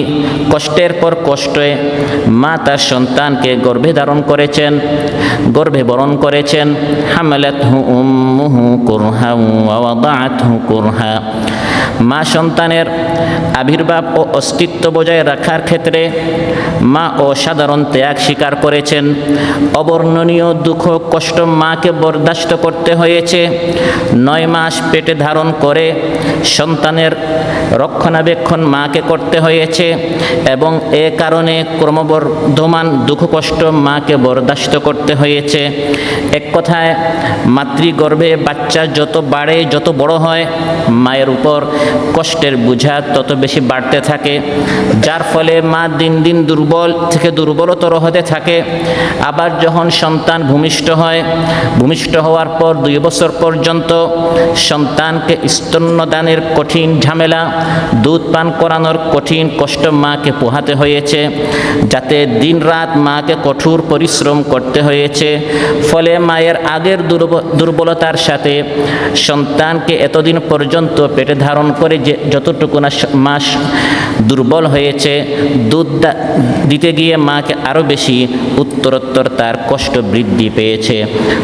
B: কষ্টের পর কষ্টে মা তার সন্তানকে গর্ভে ধারণ করেছেন, গর্ভে বরণ করেছেন। হামালাতহু উম্মুহু কুরহা ওয়া ওয়াদাআতহু কুরহা, মা সন্তানের আবির্ভাব ও অস্তিত্ব বজায় রাখার ক্ষেত্রে মা অসাধারণ ত্যাগ স্বীকার করেছেন। অবর্ণনীয় দুঃখ কষ্ট মাকে বরদাস্ত করতে হয়েছে। 9 মাস পেটে ধারণ করে সন্তানের রক্ষণাবেক্ষণ মাকে করতে হয়েছে এবং এ কারণে ক্রমবর্ধমান দুঃখ কষ্ট মাকে বরদাস্ত করতে হয়েছে। এক কথায় মাতৃগর্ভে বাচ্চা যত বাড়ে, যত বড় হয়, মায়ের উপর কষ্টের বোঝা তত বেশি বাড়তে থাকে, যার ফলে মা দিন দিন দুর্বল থেকে দুর্বলতর হতে থাকে। আবার যখন সন্তান ভূমিষ্ঠ হয়, ভূমিষ্ঠ হওয়ার পর 2 বছর পর্যন্ত সন্তানকে স্তন্যদানের কঠিন ঝামেলা, দুধ পান করানোর কঠিন কষ্ট মাকে পোহাতে হয়েছে, যাতে দিন রাত মাকে কঠোর পরিশ্রম করতে হয়েছে। ফলে মায়ের আগের দুর্বলতার সাথে সন্তানকে এতদিন পর্যন্ত পেটে ধারণ করে যে যতটুকু না মাস দুর্বল হয়েছে, দুধ দিতে গিয়ে মাকে আরও বেশি উত্তরোত্তর তার কষ্ট বৃদ্ধি পেয়েছে।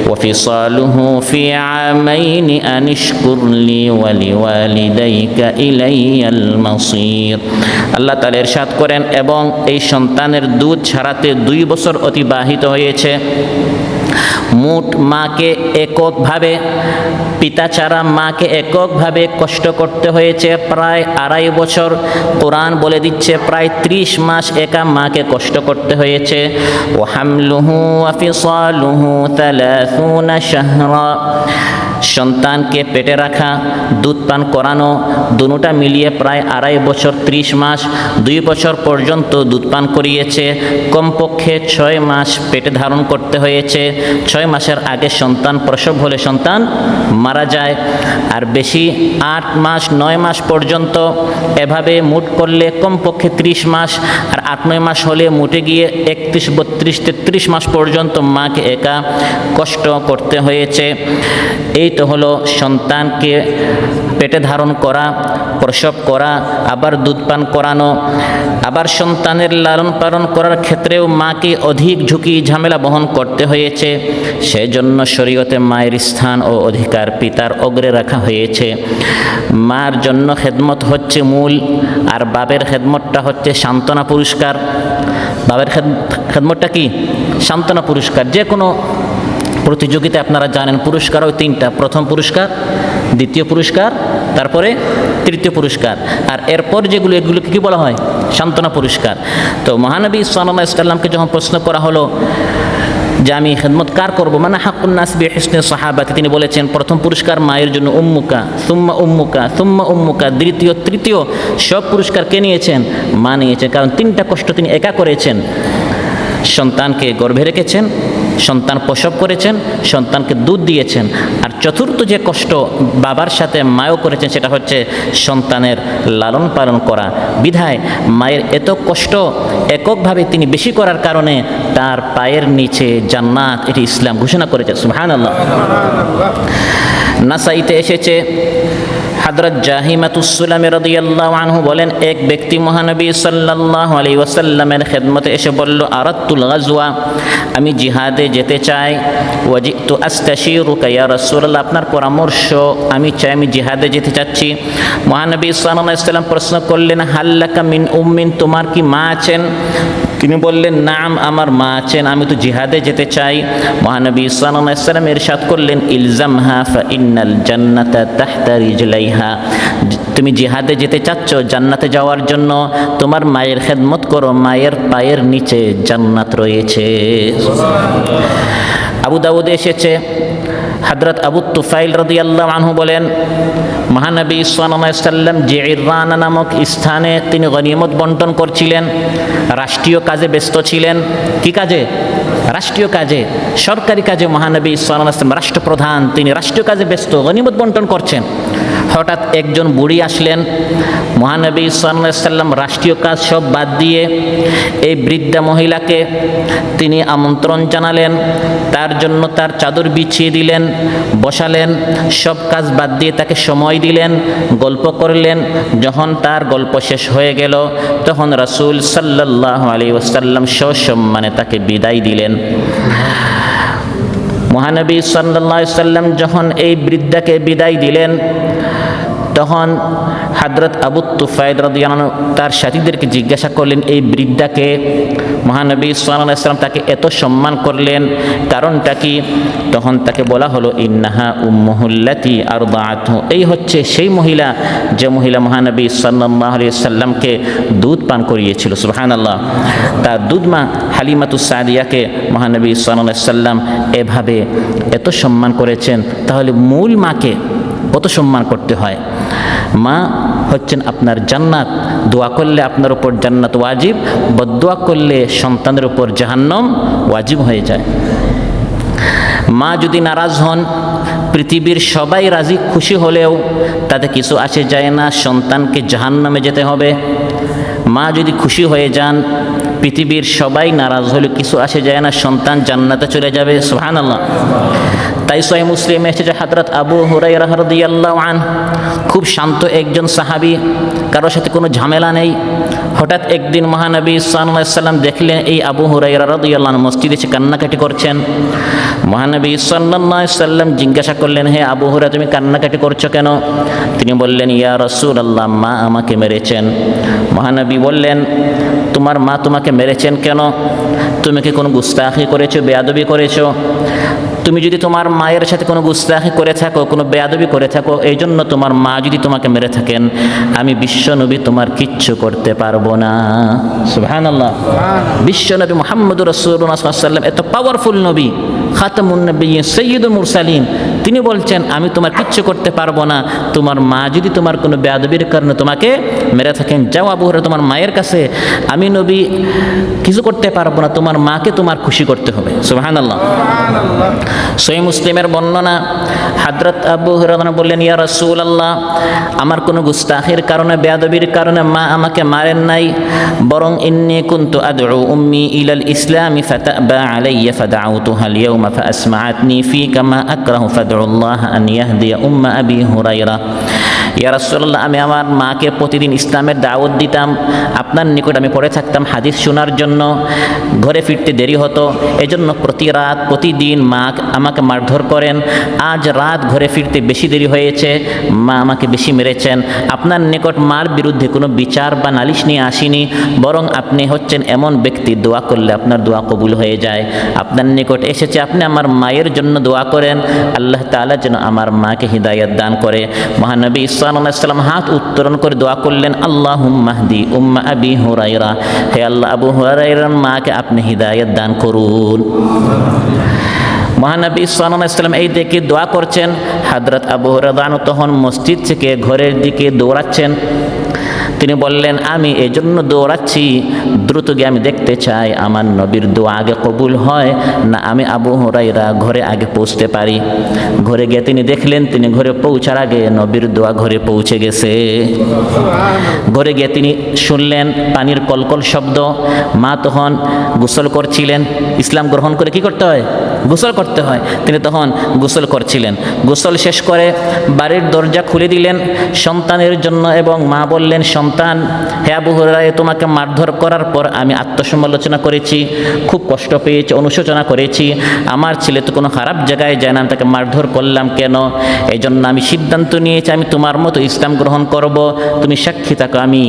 B: ওয়াফিসালুহু ফি আমাইনি আনিশকুর লি ওয়া লিওয়ালিদাইকা ইলাইয়াল মাসির। আল্লাহ তাআলা ইরশাদ করেন, এবং এই সন্তানের দুধ ছাড়াতে 2 বছর অতিবাহিত হয়েছে। মোট মাকে এককভাবে, পিতা ছাড়া মাকে এককভাবে কষ্ট করতে হয়েছে প্রায় 2.5 বছর। কোরআন বলে দিচ্ছে প্রায় 30 মাস একা মাকে কষ্ট করতে হয়েছে। ও হামলুহু ওয়া ফিসালুহু 30 শাহরা, সন্তানকে পেটে রাখা, দুধ পান করানো, দুটোটা মিলিয়ে প্রায় 2.5 বছর, 30 মাস। 2 বছর পর্যন্ত দুধ পান করিয়েছে। কমপক্ষে 6 মাস পেটে ধারণ করতে হয়েছে। 6 মাসের আগে সন্তান প্রসব হলে সন্তান মারা যায়। আর বেশি 8 মাস 9 মাস পর্যন্ত, এভাবে মোট করলে কমপক্ষে 30 মাস। আর 8-9 মাস হলে মোটে গিয়ে 31, 32, 33 মাস পর্যন্ত মাকে একা কষ্ট করতে হয়েছে। এই তো হলো সন্তানকে পেটে ধারণ করা, প্রসব করা, আবার দুধ পান করানো। আবার সন্তানের লালন পালন করার ক্ষেত্রেও মাকে অধিক ঝুঁকি ঝামেলা বহন করতে হয়েছে। সেজন্য শরীয়তে মায়ের স্থান ও অধিকার পিতার অগ্রে রাখা হয়েছে। মার জন্য খেদমত হচ্ছে মূল, আর বাবের খেদমতটা হচ্ছে সান্ত্বনা পুরস্কার। বাবের খেদমতটা কি? সান্ত্বনা পুরস্কার। যে কোনো প্রতিযোগিতায় আপনারা জানেন পুরস্কার হয় 3টা। প্রথম পুরস্কার, দ্বিতীয় পুরস্কার, তারপরে তৃতীয় পুরস্কার। আর এরপর যেগুলো, এগুলোকে কি বলা হয়? সান্ত্বনা পুরস্কার। তো মহানবী সাল্লাল্লাহু আলাইহি ওয়াসাল্লামকে যখন প্রশ্ন করা হলো যে আমি খেদমত কার করবো, মানে হাক্কুন নাস বিহিসনি সাহাবাতি, তিনি বলেছেন প্রথম পুরস্কার মায়ের জন্য, উম্মুকা সুম্মা উম্মুকা সুম্মা উম্মুকা, দ্বিতীয় তৃতীয় সব পুরস্কার কে নিয়েছেন? মা নিয়েছেন। কারণ 3টা কষ্ট তিনি একা করেছেন। সন্তানকে গর্ভে রেখেছেন, সন্তান প্রসব করেছেন, সন্তানকে দুধ দিয়েছেন। আর চতুর্থ যে কষ্ট বাবার সাথে মায়ও করেছেন, সেটা হচ্ছে সন্তানের লালন পালন করা। বিধায় মায়ের এত কষ্ট এককভাবে তিনি বেশি করার কারণে তার পায়ের নিচে জান্নাত, এটি ইসলাম ঘোষণা করেছে। সুবহানাল্লাহ। নাসাইতে এসেছে, হযরত জাহিমাতুস সুলামি রাদিয়াল্লাহু আনহু বলেন, এক ব্যক্তি মহানবী সাল্লাল্লাহু আলাইহি ওয়াসাল্লামের খেদমতে এসে বলল, আরাদতুল গাজওয়া, আমি জিহাদে যেতে চাই। ওয়াজিতু আস্তাশিরুকা ইয়া রাসূলুল্লাহ, আপনার পরামর্শ আমি চাই, আমি জিহাদে যেতে চাচ্ছি। মহানবী সাল্লাল্লাহু আলাইহি ওয়াসাল্লাম প্রশ্ন করলেন, হাল্লাকা মিন উম্মিন, তোমার কি মা আছেন? তিনি বললেন, নাম, আমার মা আছেন, আমি তো জিহাদে যেতে চাই। মহানবী সাল্লাল্লাহু আলাইহি ওয়াসাল্লাম ইরশাদ করলেন, ইলজামহা ফা ইন্নাল জান্নাতা তাহতা রিজলাইহা, তুমি জিহাদে যেতে চাচ্ছ, জান্নাতে যাওয়ার জন্য তোমার মায়ের খেদমত করো, মায়ের পায়ের নিচে জান্নাত রয়েছে। আবু দাউদে এসেছে, হযরত আবু তুফাইল রাদিয়াল্লাহু আনহু বলেন, মহানবী সাল্লাল্লাহু আলাইহি ওয়াসাল্লাম জিররানা নামক স্থানে তিনি গনিমত বন্টন করছিলেন, রাষ্ট্রীয় কাজে ব্যস্ত ছিলেন। কি কাজে? রাষ্ট্রীয় কাজে, সরকারি কাজে। মহানবী সাল্লাল্লাহু আলাইহি ওয়াসাল্লাম রাষ্ট্রপ্রধান, তিনি রাষ্ট্রীয় কাজে ব্যস্ত, গনিমত বন্টন করছেন। হঠাৎ একজন বুড়ি আসলেন। মহানবী সাল্লাল্লাহু আলাইহি ওয়াসাল্লাম রাষ্ট্রীয় কাজ সব বাদ দিয়ে এই বৃদ্ধা মহিলাকে তিনি আমন্ত্রণ জানালেন, তার জন্য তার চাদর বিছিয়ে দিলেন, বসালেন, সব কাজ বাদ দিয়ে তাকে সময় দিলেন, গল্প করলেন। যখন তার গল্প শেষ হয়ে গেল তখন রাসূল সাল্লাল্লাহু আলাইহি ওয়াসাল্লাম সসম্মানে তাকে বিদায় দিলেন। মহানবী সাল্লাল্লাহু আলাইহি ওয়াসাল্লাম যখন এই বৃদ্ধাকে বিদায় দিলেন তখন হযরত আবু তুফাইল রাদিয়াল্লাহু আনহু তার সাথীদেরকে জিজ্ঞাসা করলেন, এই বৃদ্ধাকে? মহানবী সাল্লাল্লাহু আলাইহি ওয়াসাল্লাম তাকে এত সম্মান করলেন, কারণটা কি? তখন তাকে বলা হলো, ইন্নাহা উম্মুহুল্লাতি আরদাআতহু, এই হচ্ছে সেই মহিলা যে মহিলা মহানবী সাল্লাল্লাহু আলাইহি ওয়াসাল্লামকে দুধ পান করিয়েছিল। সুবহানাল্লাহ। তার দুধমা হালিমাতুস সাদিয়াকে মহানবী সাল্লাল্লাহু আলাইহি ওয়াসাল্লাম এভাবে এত সম্মান করেছেন। তাহলে মূল মাকে কত সম্মান করতে হয়। মা হচ্ছেন আপনার জান্নাত, দোয়া করলে আপনার উপর জান্নাত ওয়াজিব, বদদোয়া করলে সন্তানের উপর জাহান্নাম ওয়াজিব হয়ে যায়। মা যদি নারাজ হন, পৃথিবীর সবাই রাজি খুশি হলেও তাতে কিছু আসে যায় না, সন্তানকে জাহান্নামে যেতে হবে। মা যদি খুশি হয়ে যান, পৃথিবীর সবাই নারাজ হলে কিছু আসে যায় না, সন্তান জান্নাতে চলে যাবে। সুবহানাল্লাহ। তাই সহিহ মুসলিমে এসেছে হযরত আবু হুরায়রা রাদিয়াল্লাহু আনহু, খুব শান্ত একজন সাহাবী, কারোর সাথে কোনো ঝামেলা নেই। হঠাৎ একদিন মহানবী সাল্লাল্লাহু আলাইহি ওয়াসাল্লাম দেখলেন এই আবু হুরায়রা রাদিয়াল্লাহু আনহু মসজিদে এসে কান্নাকাটি করছেন। মহানবী সাল্লাল্লাহু আলাইহি ওয়াসাল্লাম জিজ্ঞাসা করলেন, হে আবু হুরায়রা, তুমি কান্নাকাটি করছো কেন? তিনি বললেন, ইয়া রাসূলুল্লাহ, মা আমাকে মেরেছেন। মহানবী বললেন, তোমার মা তোমাকে মেরেছেন কেন? তুমি কি কোনো গুস্তাখি করেছো, বেয়াদবি করেছো? তুমি যদি তোমার মায়ের সাথে কোনো গুস্তাখি করে থাকো, কোনো বেয়াদবি করে থাকো, এই জন্য তোমার মা যদি তোমাকে মেরে থাকেন, আমি বিশ্বনবী তোমার কিচ্ছু করতে পারবো না। সুবহানাল্লাহ। বিশ্বনবী মুহাম্মদুর রাসূলুল্লাহ সাল্লাল্লাহু আলাইহি ওয়াসাল্লাম এত পাওয়ারফুল নবী, খাতামুন নবিয়্যিন, সাইয়্যিদুল মুরসালিন, তিনি বলছেন আমি তোমার কিচ্ছু করতে পারবো না। তোমার মা যদি তোমার কোনো বেয়াদবির কারণে তোমাকে মেরে থাকেন, যাও আবু হুরায়রা তোমার মায়ের কাছে, আমি নবী কিছু করতে পারবো না, তোমার মাকে তোমার খুশি করতে হবে। সুবহানাল্লাহ। সহিহ মুসলিমের বর্ণনা, হযরত আবু হুরায়রা বললেন, ইয়া রাসূলুল্লাহ, আমার কোনো গুস্তাখির কারণে, বেয়াদবির কারণে মা আমাকে মারেন নাই, বরং ইন্নী কুনতু আদউ উম্মি ইলাল ইসলামি ফাতাবা আলাইয়া ফাদাউতুহা আল ইয়াওমা ফাআসমাআতনি ফীকা মা আকরাহু ফাদউল্লাহ আন ইয়াহদিয়া উম্মা আবি হুরায়রা। ইয়া রাসূলুল্লাহ, আমি আমার মাকে প্রতিদিন ইসলামের দাওয়াত দিতাম, আপনার নিকট আমি পড়ে থাকতাম হাদিস শোনার জন্য, ঘরে ফিরতে দেরি হতো, এজন্য প্রতি রাত প্রতিদিন মা আমাকে মারধর করেন। আজ রাত ঘরে ফিরতে বেশি দেরি হয়েছে, মা আমাকে বেশি মেরেছেন। আপনার নিকট মার বিরুদ্ধে কোনো বিচার বা নালিশ নিয়ে আসিনি, বরং আপনি হচ্ছেন এমন ব্যক্তি, দোয়া করলে আপনার দোয়া কবুল হয়ে যায়। আপনার নিকট এসেছে, আপনি আমার মায়ের জন্য দোয়া করেন, আল্লাহ তাআলা যেন আমার মাকে হিদায়াত দান করে। মহানবী সাল্লাল্লাহু আলাইহি ওয়াসাল্লাম হাত উত্তোলন করে দোয়া করলেন, আল্লাহুম্মা হদি উম্মা আবি হুরায়রা, হে আল্লাহ, আবু হুরায়রার মাকে আপনি হিদায়াত দান করুন। মহানবী সাল্লাল্লাহু আলাইহি ওয়াসাল্লাম এই দেখে দোয়া করছেন। হযরত আবু হুরায়রা তখন মসজিদ থেকে ঘরের দিকে দৌড়াচ্ছেন। তিনি বললেন, আমি এজন্য দৌড়াচ্ছি, দ্রুত গিয়ে আমি দেখতে চাই আমার নবীর দোয়া আগে কবুল হয় না আমি আবু হুরায়রা ঘরে আগে পৌঁছতে পারি। ঘরে গিয়ে তিনি দেখলেন, তিনি ঘরে পৌঁছার আগে নবীর দোয়া ঘরে পৌঁছে গেছে। ঘরে গিয়ে তিনি শুনলেন পানির কলকল শব্দ। মা তখন গোসল করছিলেন। ইসলাম গ্রহণ করে কি করতে হয়? গোসল করতে হয়। তিনি তখন গোসল করছিলেন। গোসল শেষ করে বাড়ির দরজা খুলে দিলেন সন্তানের জন্য এবং মা বললেন, সন্তান, হে আবু হুরায়রা, তোমাকে মারধর করার পর আমি আত্মসমালোচনা করেছি, খুব কষ্ট পেয়েছি, অনুশোচনা করেছি। আমার ছেলে তো কোনো খারাপ জায়গায় যায় না, আমি তাকে মারধর করলাম কেন? এই জন্য আমি সিদ্ধান্ত নিয়েছি আমি তোমার মতো ইসলাম গ্রহণ করব। তুমি সাক্ষী থাকো, আমি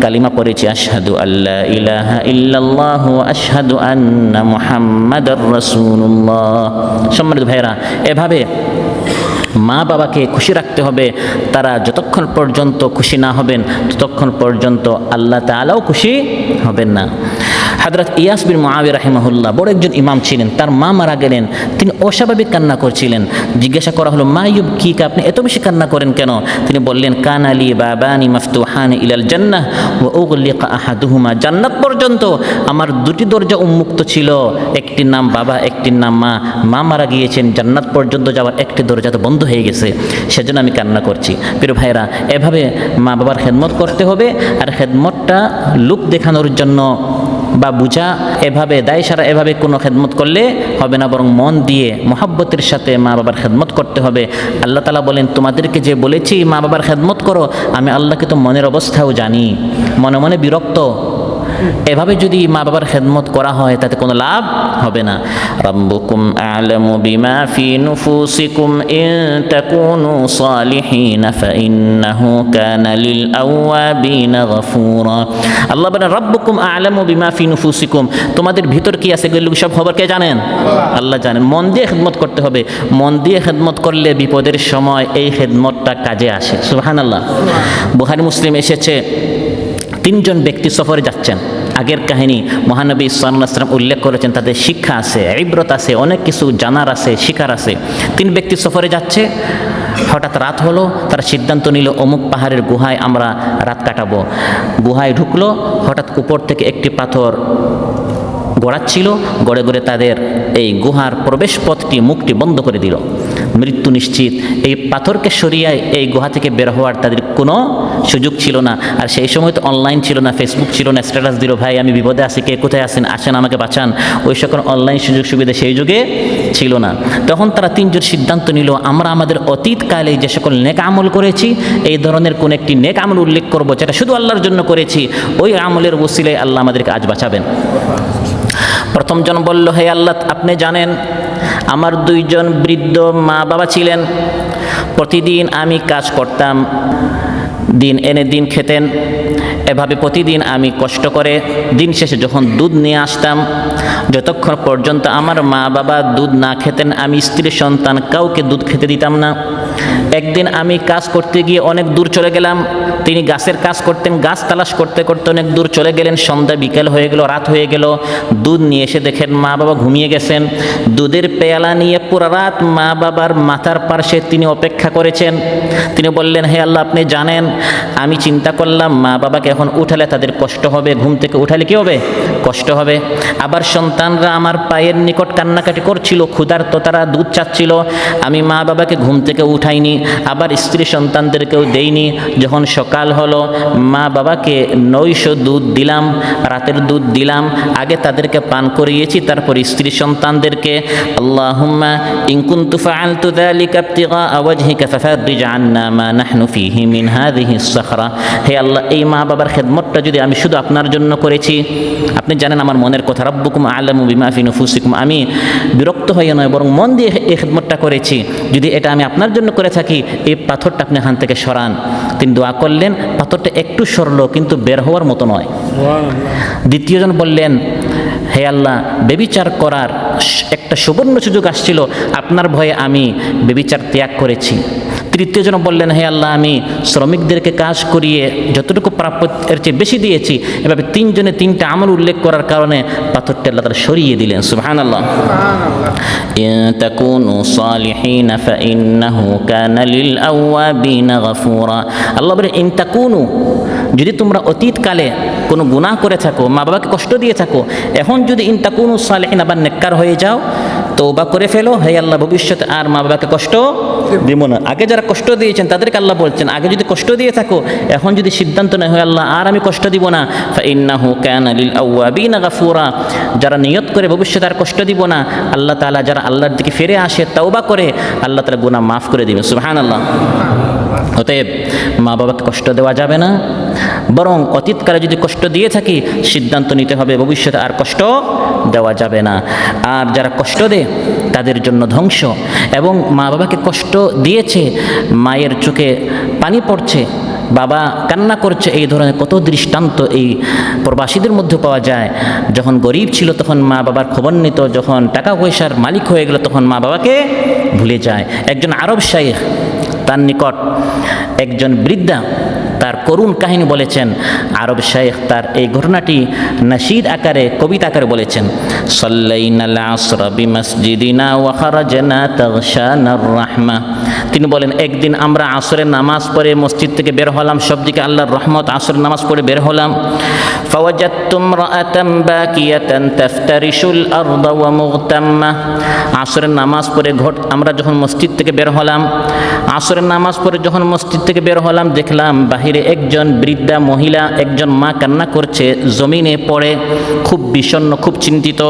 B: কালিমা পড়েছি, আশহাদু আল্লা ইলাহা ইল্লাল্লাহ ওয়া আশহাদু আন্না মুহাম্মাদার রাসূলুল্লাহ। সম্মানিত ভাইরা, এভাবে মা বাবাকে খুশি রাখতে হবে। তারা যতক্ষণ পর্যন্ত খুশি না হবেন ততক্ষণ পর্যন্ত আল্লাহ তাআলাও খুশি হবেন না। হযরত ইয়াস বিন মুআবিয়া রাহিমাহুল্লাহ বড় একজন ইমাম ছিলেন, তার মা মারা গেলেন, তিনি অস্বাভাবিক কান্না করছিলেন। জিজ্ঞাসা করা হলো, মা ইউবকিকা, আপনি এত বেশি কান্না করেন কেন? তিনি বললেন, কানা লি বাবানি মাফতুহানি ইলাল জান্নাহ ওয়া উগলিকা আহাদুহুমা, জান্নাত পর্যন্ত আমার দুটি দরজা উন্মুক্ত ছিল, একটির নাম বাবা, একটির নাম মা। মা মারা গিয়েছেন, জান্নাত পর্যন্ত যাওয়ার একটি দরজা তো বন্ধ হয়ে গেছে, সেজন্য আমি কান্না করছি। প্রিয় ভাইরা, এভাবে মা বাবার খেদমত করতে হবে। আর খেদমতটা লোক দেখানোর জন্য বা বুঝা এভাবে দায় সারা এভাবে কোনো খেদমত করলে হবে না, বরং মন দিয়ে মহাব্বতের সাথে মা বাবার খেদমত করতে হবে। আল্লাহ তাআলা বলেন, তোমাদেরকে যে বলেছি মা বাবার খেদমত করো, আমি আল্লাহকে তো মনের অবস্থাও জানি, মনে মনে বিরক্ত। এভাবে যদি মা বাবার খেদমত করা হয় তাতে কোনো লাভ হবে না। রাব্বুকুম আ'লামু বিমা ফি নুফুসিকুম ইন তাকুনু সালিহিন ফাইন্নাহু কানা লিল আওয়াবিনা গফুরা। আল্লাহ বলেন, রাব্বুকুম আ'লামু বিমা ফি নুফুসিকুম, তোমাদের ভিতর কি আছে এগুলো সব খবর কে জানেন? আল্লাহ জানেন। মন দিয়ে খেদমত করতে হবে। মন দিয়ে খেদমত করলে বিপদের সময় এই খেদমতটা কাজে আসে। সুবহানাল্লাহ। বুখারী মুসলিম এসেছে, তিনজন ব্যক্তি সফরে যাচ্ছেন। আগের কাহিনী মহানবী সাল্লাল্লাহু আলাইহি ওয়াসাল্লাম উল্লেখ করেছেন, তাদের শিক্ষা আছে, ইবরত আছে, অনেক কিছু জানার আছে, শিখার আছে। তিন ব্যক্তি সফরে যাচ্ছে, হঠাৎ রাত হলো, তারা সিদ্ধান্ত নিল অমুক পাহাড়ের গুহায় আমরা রাত কাটাবো। গুহায় ঢুকলো, হঠাৎ উপর থেকে একটি পাথর গড়াচ্ছিল, গড়ে গড়ে তাদের এই গুহার প্রবেশ পথটি, মুখটি বন্ধ করে দিল। মৃত্যু নিশ্চিত। এই পাথরকে সরিয়ে এই গুহা থেকে বের হওয়ার তাদের কোনো সুযোগ ছিল না। আর সেই সময় তো অনলাইন ছিল না, ফেসবুক ছিল না, স্ট্যাটাস দিল, ভাই আমি বিপদে আছি, কে কোথায় আছেন, আসেন আমাকে বাঁচান। ওই সকল অনলাইন সুযোগ সুবিধা সেই যুগে ছিল না। তখন তারা তিনজন সিদ্ধান্ত নিল, আমরা আমাদের অতীতকালে যে সকল নেক আমল করেছি, এই ধরনের কোন একটি নেক আমল উল্লেখ করব যেটা শুধু আল্লাহর জন্য করেছি, ওই আমলের ওসিলায় আল্লাহ আমাদেরকে আজ বাঁচাবেন। প্রথম জন বলল, হে আল্লাহ, আপনি জানেন আমার দুইজন বৃদ্ধ মা বাবা ছিলেন, প্রতিদিন আমি কাজ করতাম, দিন এনে দিন খেতেন, এভাবে প্রতিদিন আমি কষ্ট করে দিন শেষে যখন দুধ নিয়ে আসতাম, যতক্ষণ পর্যন্ত আমার মা বাবা দুধ না খেতেন আমি স্ত্রী সন্তান কাউকে দুধ খেতে দিতাম না। একদিন আমি কাজ করতে গিয়ে অনেক দূর চলে গেলাম, তিনি গাছের কাজ করতেন, গাছ তালাশ করতে করতে অনেক দূর চলে গেলেন, সন্ধ্যা বিকেল হয়ে গেল, রাত হয়ে গেল। দুধ নিয়ে এসে দেখেন মা বাবা ঘুমিয়ে গেছেন। দুধের পেয়ালা নিয়ে পুরা রাত মা বাবার মাথার পাশে তিনি অপেক্ষা করেছেন। তিনি বললেন, হে আল্লাহ, আপনি জানেন আমি চিন্তা করলাম মা বাবাকে এখন উঠালে তাদের কষ্ট হবে, ঘুম থেকে উঠালে কি হবে, কষ্ট হবে। আবার সন্তানরা আমার পায়ের নিকট কান্নাকাটি করছিল, ক্ষুধার্ত, তারা দুধ চাচ্ছিল, আমি মা বাবাকে ঘুম থেকে উঠাইনি, আবার স্ত্রী সন্তানদেরকেও দেইনি। যখন সকাল হলো মা বাবাকে 900 দুধ দিলাম, রাতের দুধ দিলাম, আগে তাদেরকে পান করিয়েছি, তারপর স্ত্রী সন্তানদেরকে। আল্লাহুম্মা ইন কুনতু ফাআলতু যালিকা ইবতিগা ওয়াজহিকা ফাফাররিজ আন্না মা নাহনু ফীহি মিন হাযিহিস সাখরা। হে আল্লাহ, এই মা বাবার খেদমতটা যদি আমি শুধু আপনার জন্য করেছি, আপনি জানেন আমার মনের কথা, রাব্বুকুম আ'লামু বিমা ফি নুফুসিকুম, আমি বিরক্ত হয়ে নয় বরং মন দিয়ে এই খেদমতটা করেছি, যদি এটা আমি আপনার জন্য করে থাকি এই পাথরটা আপনি এখান থেকে সরান। তিনি দোয়া করলেন, পাথরটা একটু সরলো কিন্তু বের হওয়ার মতো নয়। দ্বিতীয়জন বললেন, হে আল্লাহ, বেবিচার করার একটা সুবর্ণ সুযোগ আসছিল, আপনার ভয়ে আমি বেবিচার ত্যাগ করেছি। তৃতীয়জন বললেন, হে আল্লাহ, আমি শ্রমিকদেরকে কাজ করিয়ে যতটুকু প্রাপ্য এর চেয়ে বেশি দিয়েছি। এভাবে তিনজনে তিনটা আমল উল্লেখ করার কারণে পাথরটা আল্লাহ তাআলা সরিয়ে দিলেন। সুবহানাল্লাহ। ইন তাকুনু সালিহিন ফাইন্নাহু কানা লিল আওয়াবিনা গফুরা। আল্লাহ বলেন, ইন তাকুনু, যদি তোমরা অতীতকালে কোনো গুনাহ করে থাকো, মা বাবাকে কষ্ট দিয়ে থাকো, এখন যদি ইন তাকুনু সালিহিন আবার নেককার হয়ে যাও, তওবা করে ফেলো, হে আল্লাহ ভবিষ্যতে আর মা বাবাকে কষ্ট দিব না। আগে যারা কষ্ট দিয়েছেন তাদেরকে আল্লাহ বলছেন, আগে যদি কষ্ট দিয়ে থাকো, এখন যদি সিদ্ধান্ত নেয় হয় আল্লাহ আর আমি কষ্ট দিব না, ফাইন্নাহু কানা লিল আওয়াবিনা গফুরা, যারা নিয়ত করে ভবিষ্যতে আর কষ্ট দিব না, আল্লাহ তাআলা যারা আল্লাহর দিকে ফিরে আসে, তওবা করে, আল্লাহ তাআলা গুনাহ মাফ করে দিবেন। সুবহানাল্লাহ। অতএব মা বাবাকে কষ্ট দেওয়া যাবে না, বরং অতীতকালে যদি কষ্ট দিয়ে থাকি সিদ্ধান্ত নিতে হবে ভবিষ্যতে আর কষ্ট দেওয়া যাবে না। আর যারা কষ্ট দেয় তাদের জন্য ধ্বংস। এবং মা বাবাকে কষ্ট দিয়েছে, মায়ের চোখে পানি পড়ছে, বাবা কান্না করছে, এই ধরনের কত দৃষ্টান্ত এই প্রবাসীদের মধ্যে পাওয়া যায়। যখন গরিব ছিল তখন মা বাবার খবর নিত, যখন টাকা পয়সার মালিক হয়ে গেল তখন মা বাবাকে ভুলে যায়। একজন আরব শাইখ, তার নিকট একজন বৃদ্ধা তার করুণ কাহিনী বলেছেন। আরব শাইখ তার এই ঘটনাটি নাশিদ আকারে, কবিতা আকারে বলেছেন। সাল্লাইনাল আসরা বিমসজিদিনা ওয়া খারাজনা তাগশানার রাহমা। তিনি বলেন একদিন আমরা আসরের নামাজ পড়ে মসজিদ থেকে বের হলাম, সব দিকে আল্লাহর রহমত, আসরের নামাজ পড়ে বের হলাম। ফাওয়াজাদতু ইমরাআতান বাকিয়াতান তাফতারিশুল আরদা ওয়া মুগতাম্মা। আসরের নামাজ পড়ে আমরা যখন মসজিদ থেকে বের হলাম, আসরের নামাজ পড়ে যখন মসজিদ থেকে বের হলাম, দেখলাম বাহিরে একজন বৃদ্ধা মহিলা, একজন মা কান্না করছে, জমিনে পড়ে খুব বিষণ্ণ, খুব চিন্তিত।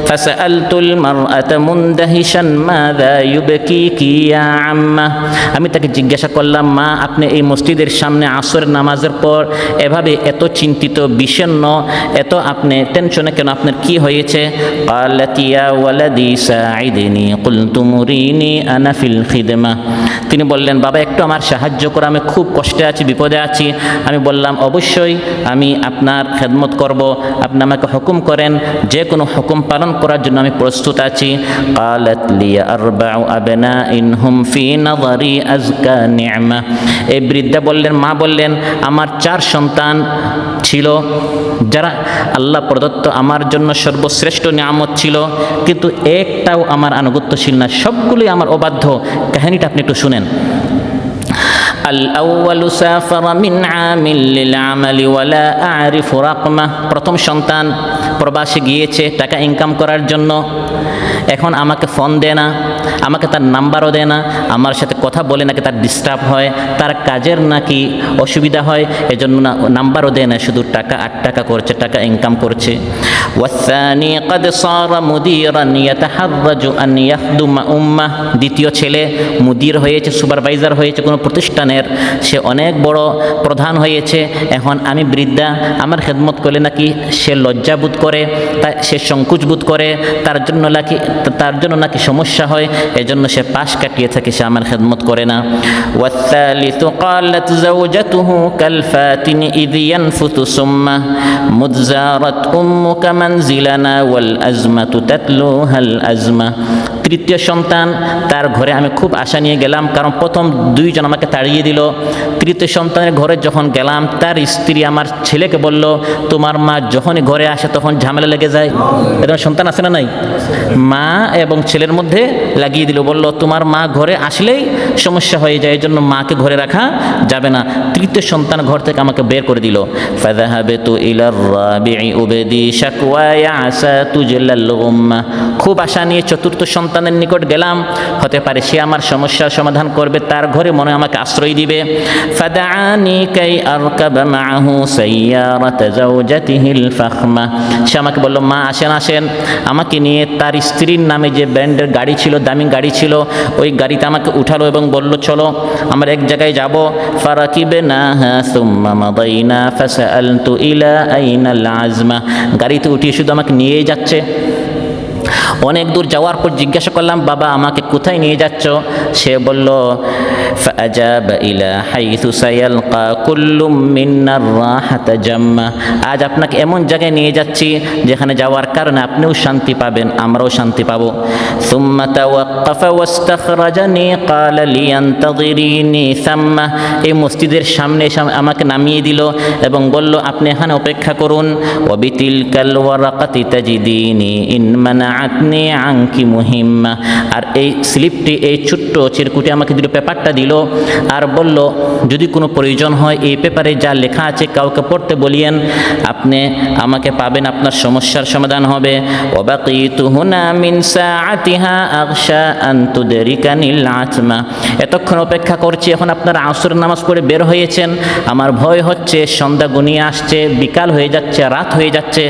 B: ফাসআলতুল মারআতা মুনদাহিশান মাযা ইউবকিকি ইয়া আম্মা। আমি তাকে জিজ্ঞাসা করলাম, মা আপনি এই মসজিদের সামনে আসরের নামাজের পর এভাবে এত চিন্তিত, বিষণ্ণ, এত আপনি টেনশনে কেন, আপনার কি হয়েছে? ক্বালাত ইয়া ওয়ালাদি সাঈদিনি কুলতু মুরিনি আনা ফিল খিদমা। তিনি বললেন, বাবা একটু আমার সাহায্য করো, আমি খুব কষ্টে আছি, বিপদে আছি। আমি বললাম, অবশ্যই আমি আপনার খেদমত করব, আপনি আমাকে হুকুম করেন, যে কোনো হুকুম পালন করার জন্য আমি প্রস্তুত আছি। ক্বালাত লিয়া আরবাউ আবনাইন হুম ফি নাযারি আযকা নি'মা। এই বৃদ্ধা বললেন, মা বললেন, আমার 4 সন্তান ছিল যারা আল্লাহ প্রদত্ত আমার জন্য সর্বশ্রেষ্ঠ নিয়ামত ছিল, কিন্তু একটাও আমার আনুগত্যশীল না, সবগুলোই আমার অবাধ্য। কাহিনীটা আপনি একটু শুনেন। الأول سافر من عامل للعمل ولا أعرف رقمه। প্রথম সন্তান প্রবাসে গিয়েছে টাকা ইনকাম করার জন্য, এখন আমাকে ফোন দেয় না, আমাকে তার নাম্বারও দেয় না, আমার সাথে কথা বলে নাকি তার ডিস্টার্ব হয়, তার কাজের নাকি অসুবিধা হয়, এজন্য না নাম্বারও দেয় না, শুধু টাকা 8 টাকা করছে, টাকা ইনকাম করছে। ওয়াসানি قد صار مديرا يتحرج أن يخدم أمه। দ্বিতীয় ছেলে মুদির হয়েছে, সুপারভাইজার হয়েছে কোনো প্রতিষ্ঠানের, সে অনেক বড় প্রধান হয়েছে। এখন আমি বৃদ্ধা, আমার খেদমত করলে নাকি সে লজ্জাবোধ করে, সে সংকোচ বোধ করে, তার জন্য নাকি সমস্যা হয়, এজন্য সে পাশ কাটিয়ে থাকে, সে আমার খেদমত করে না। والثالث قالت زوجته كالفاتن إذ ينفث سمه مدزارت أمك منزلنا والأزمة تتلوها الأزمة। তৃতীয় সন্তান, তার ঘরে আমি খুব আশা নিয়ে গেলাম, কারণ প্রথম 2 জন আমাকে তাড়িয়ে দিল। তৃতীয় সন্তানের ঘরে যখন গেলাম, তার স্ত্রী আমার ছেলেকে বলল, তোমার মা যখনই ঘরে আসে তখন ঝামেলা লেগে যায়। এরকম সন্তান আছে না নাই? মা এবং ছেলের মধ্যে লাগিয়ে দিল, বলল তোমার মা ঘরে আসলেই সমস্যা হয়ে যায়, এই জন্য মাকে ঘরে রাখা যাবে না। তৃতীয় সন্তান ঘর থেকে আমাকে বের করে দিল। ফাযাহাবতু ইলার রাবি'i উবদি শাকওয়ায়া আসা তুজলাল উম্মাহ। খুব আশা নিয়ে চতুর্থ সন্তানের নিকট গেলাম, হতে পারে সে আমার সমস্যার সমাধান করবে, তার ঘরে মনে আমাকে আশ্রয় দিবে। ফাদাআনি কাই আরকাবা মাআহু সাইয়ারাত যাওজাতিহিল ফাখমা। সে আমাকে বলল, মা আসেন, আমাকে নিয়ে তার স্ত্রীর নামে যে ব্র্যান্ডের গাড়ি ছিল, দামি গাড়ি ছিল, ওই গাড়িতে আমাকে উঠালো এবং বলল, চলো আমরা এক জায়গায় যাব। ফারাকিবনাহা সুম্মা মাদাইনা ফাসআলতু ইলা আইনাল আজমা। গাড়িতে উঠিয়ে শুধু আমাকে নিয়েই যাচ্ছে। অনেক দূর যাওয়ার পর জিজ্ঞাসা করলাম, বাবা আমাকে কোথায় নিয়ে যাচ্ছ? সে বলল, ফাআজাবা ইলা হাইথু সায়ালকা কুল্লুম মিন্নার রাহাতা জাম্মা। আজ আপনাকে এমন জায়গায় নিয়ে যাচ্ছি যেখানে যাওয়ার কারণে আপনিও শান্তি পাবেন, আমরাও শান্তি পাবো। সুম্মা তাওয়াক্কাফা ওয়াস্তাখরাজানি ক্বালা লিয়ানতাযিরিনি সাম্মা। এই মসজিদের সামনে আমাকে নামিয়ে দিল এবং বলল, আপনি এখানে অপেক্ষা করুন। ওয়াবিতিলকাল ওয়ারাকাতি তাজিদিনি ইন মানাআতনি আনকি মুহিম্মা। আর এই স্লিপটি, এই ছোট্ট চিরকুটি আমাকে দিল, পেপারটা দিল, আর বলল, যদি কোনো প্রয়োজন হয় এই পেপারে যা লেখা আছে কাউকে পড়তে বলিয়েন, আপনি আমাকে পাবেন, আপনার সমস্যার সমাধান হবে। ওয়াবাকিতু হুনা মিন সাআতিহা আগশা আন তুদরিকানিল আতমা। এতক্ষণ অপেক্ষা করছি, এখন আপনারা আসর নামাজ পড়ে বের হয়েছেন, আমার ভয় হচ্ছে সন্ধ্যা ঘনিয়ে আসছে, বিকাল হয়ে যাচ্ছে, রাত হয়ে যাচ্ছে,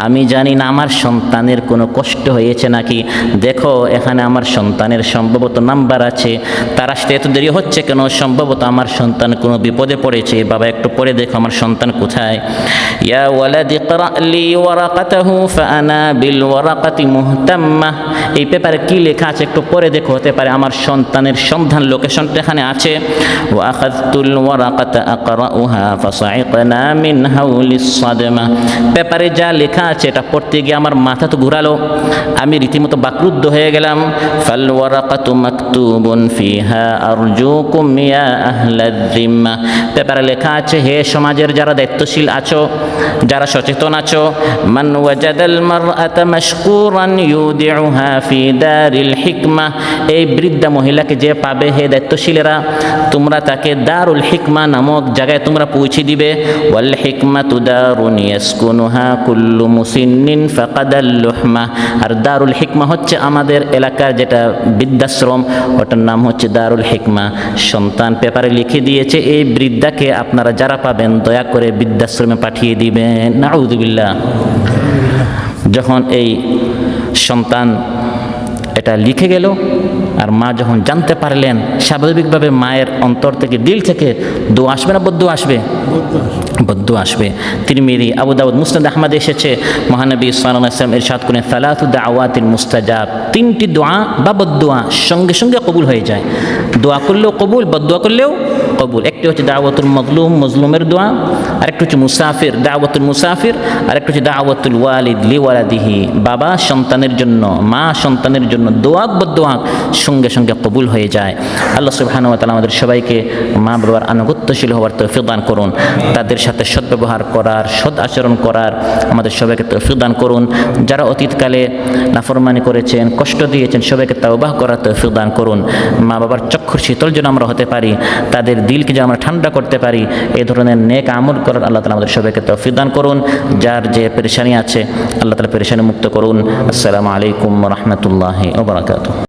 B: আমি জানি না আমার সন্তানের কোনো কষ্ট হয়েছে নাকি। দেখো এখানে আমার সন্তানের সম্ভবত নাম্বার আছে, তার আসতে এত দেরি হচ্ছে কেন? সম্ভবত আমার সন্তান কোনো বিপদে পড়েছে। বাবা একটু পড়ে দেখো আমার সন্তান কোথায়। ইয়া ওয়ালাদি ইকরা লি ওয়ারাকাতাহু ফাআনা বিল ওয়ারাকাতি মুহতাম্মা। এই পেপারে কি লেখা আছে একটু পড়ে দেখো, হতে পারে আমার সন্তানের সন্ধান, লোকেশনটা এখানে আছে। ওয়া আখাযতুল ওয়ারাকাতা আকরাউহা ফাসাইকনা মিন হাউলিস সাদমা। পেপারে যা লেখা আছে এটা পড়তে গিয়ে আমার মাথা তো ঘুরালো, আমি রীতিমতো বাকরুদ্ধ হয়ে গেলাম। ফাল ওয়ারাকাতু মাকতুবুন মাকতুবুন ফিহা আরজুকুম ইয়া আহলাদ যিম্মা। পেপারে লেখা আছে, হে সমাজের যারা দায়িত্বশীল আছো, যারা সচেতন আছো, মান ওয়াজাদাল মারআতা মাশকুরান ইউদিউহা ফি দারিল হিকমা, এই বৃদ্ধা মহিলাকে যে পাবে হে দায়িত্বশীলেরা, তোমরা তাকে দারুল হিকমা নামক জায়গায় তোমরা পৌঁছে দিবে। ওয়াল হিকমাতু দারুন ইয়াসকুনুহা কুল্লু মুসিন্নিন ফাকাদাল লুহমা, আর দারুল হিকমা হচ্ছে আমাদের এলাকার যেটা বৃদ্ধাশ্রম, ওটার নাম হচ্ছে দারুল হিকমা। সন্তান পেপারে লিখে দিয়েছে, এই বৃদ্ধাকে আপনারা যারা পাবেন দয়া করে বৃদ্ধাশ্রমে পাঠিয়ে দিবেন। নাউযুবিল্লাহ। যখন এই সন্তান এটা লিখে গেল আর মা যখন জানতে পারলেন, স্বাভাবিকভাবে মায়ের অন্তর থেকে, দিল থেকে দোয়া আসবে না বদ্দুয়া আসবে? বদ্দুয়া আসবে। তিরমিজি, আবু দাউদ, মুসনাদ আহমদ এসেছে, মহানবী সাল্লাল্লাহু আলাইহি ওয়াসাল্লাম ইরশাদ করেন, সালাতু দাওয়াতিন মুস্তাজাব, তিনটি দোয়া বা বদ্দুয়া সঙ্গে সঙ্গে কবুল হয়ে যায়। দোয়া করলেও কবুল, বদ্দুয়া করলেও কবুল। একটি হচ্ছে দাওয়াতুল মজলুম, মজলুমের দোয়া, আরেকটি হচ্ছে মুসাফির, দাওয়াতুল মুসাফির, আরেকটি হচ্ছে দাওয়াতুল ওয়ালিদ লিওয়ালাদিহি, বাবা সন্তানের জন্য, মা সন্তানের জন্য দোয়া বদ্দুয়া সঙ্গে সঙ্গে কবুল হয়ে যায়। আল্লাহ সুবহানাহু ওয়া তাআলা আমাদের সবাইকে মা বাবার আনুগত্যশীল হওয়ার তৌফিক দান করুন, তাদের সাথে সদ্ব্যবহার করার, সৎ আচরণ করার আমাদের সবাইকে তৌফিক দান করুন। যারা অতীতকালে নাফরমানি করেছেন, কষ্ট দিয়েছেন, সবাইকে তাওবাহ করার তৌফিক দান করুন। মা বাবার চক্ষুর শীতল যেন আমরা হতে পারি, তাদের দিলকে যেন আমরা ঠান্ডা করতে পারি, এই ধরনের নেক আমল করার আল্লাহ তাআলা আমাদের সবাইকে তৌফিক দান করুন। যার যে পেরেশানি আছে আল্লাহ তাআলা পেরেশানি মুক্ত করুন। আসসালামু আলাইকুম ওয়া রাহমাতুল্লাহি ওয়া বারাকাতুহু।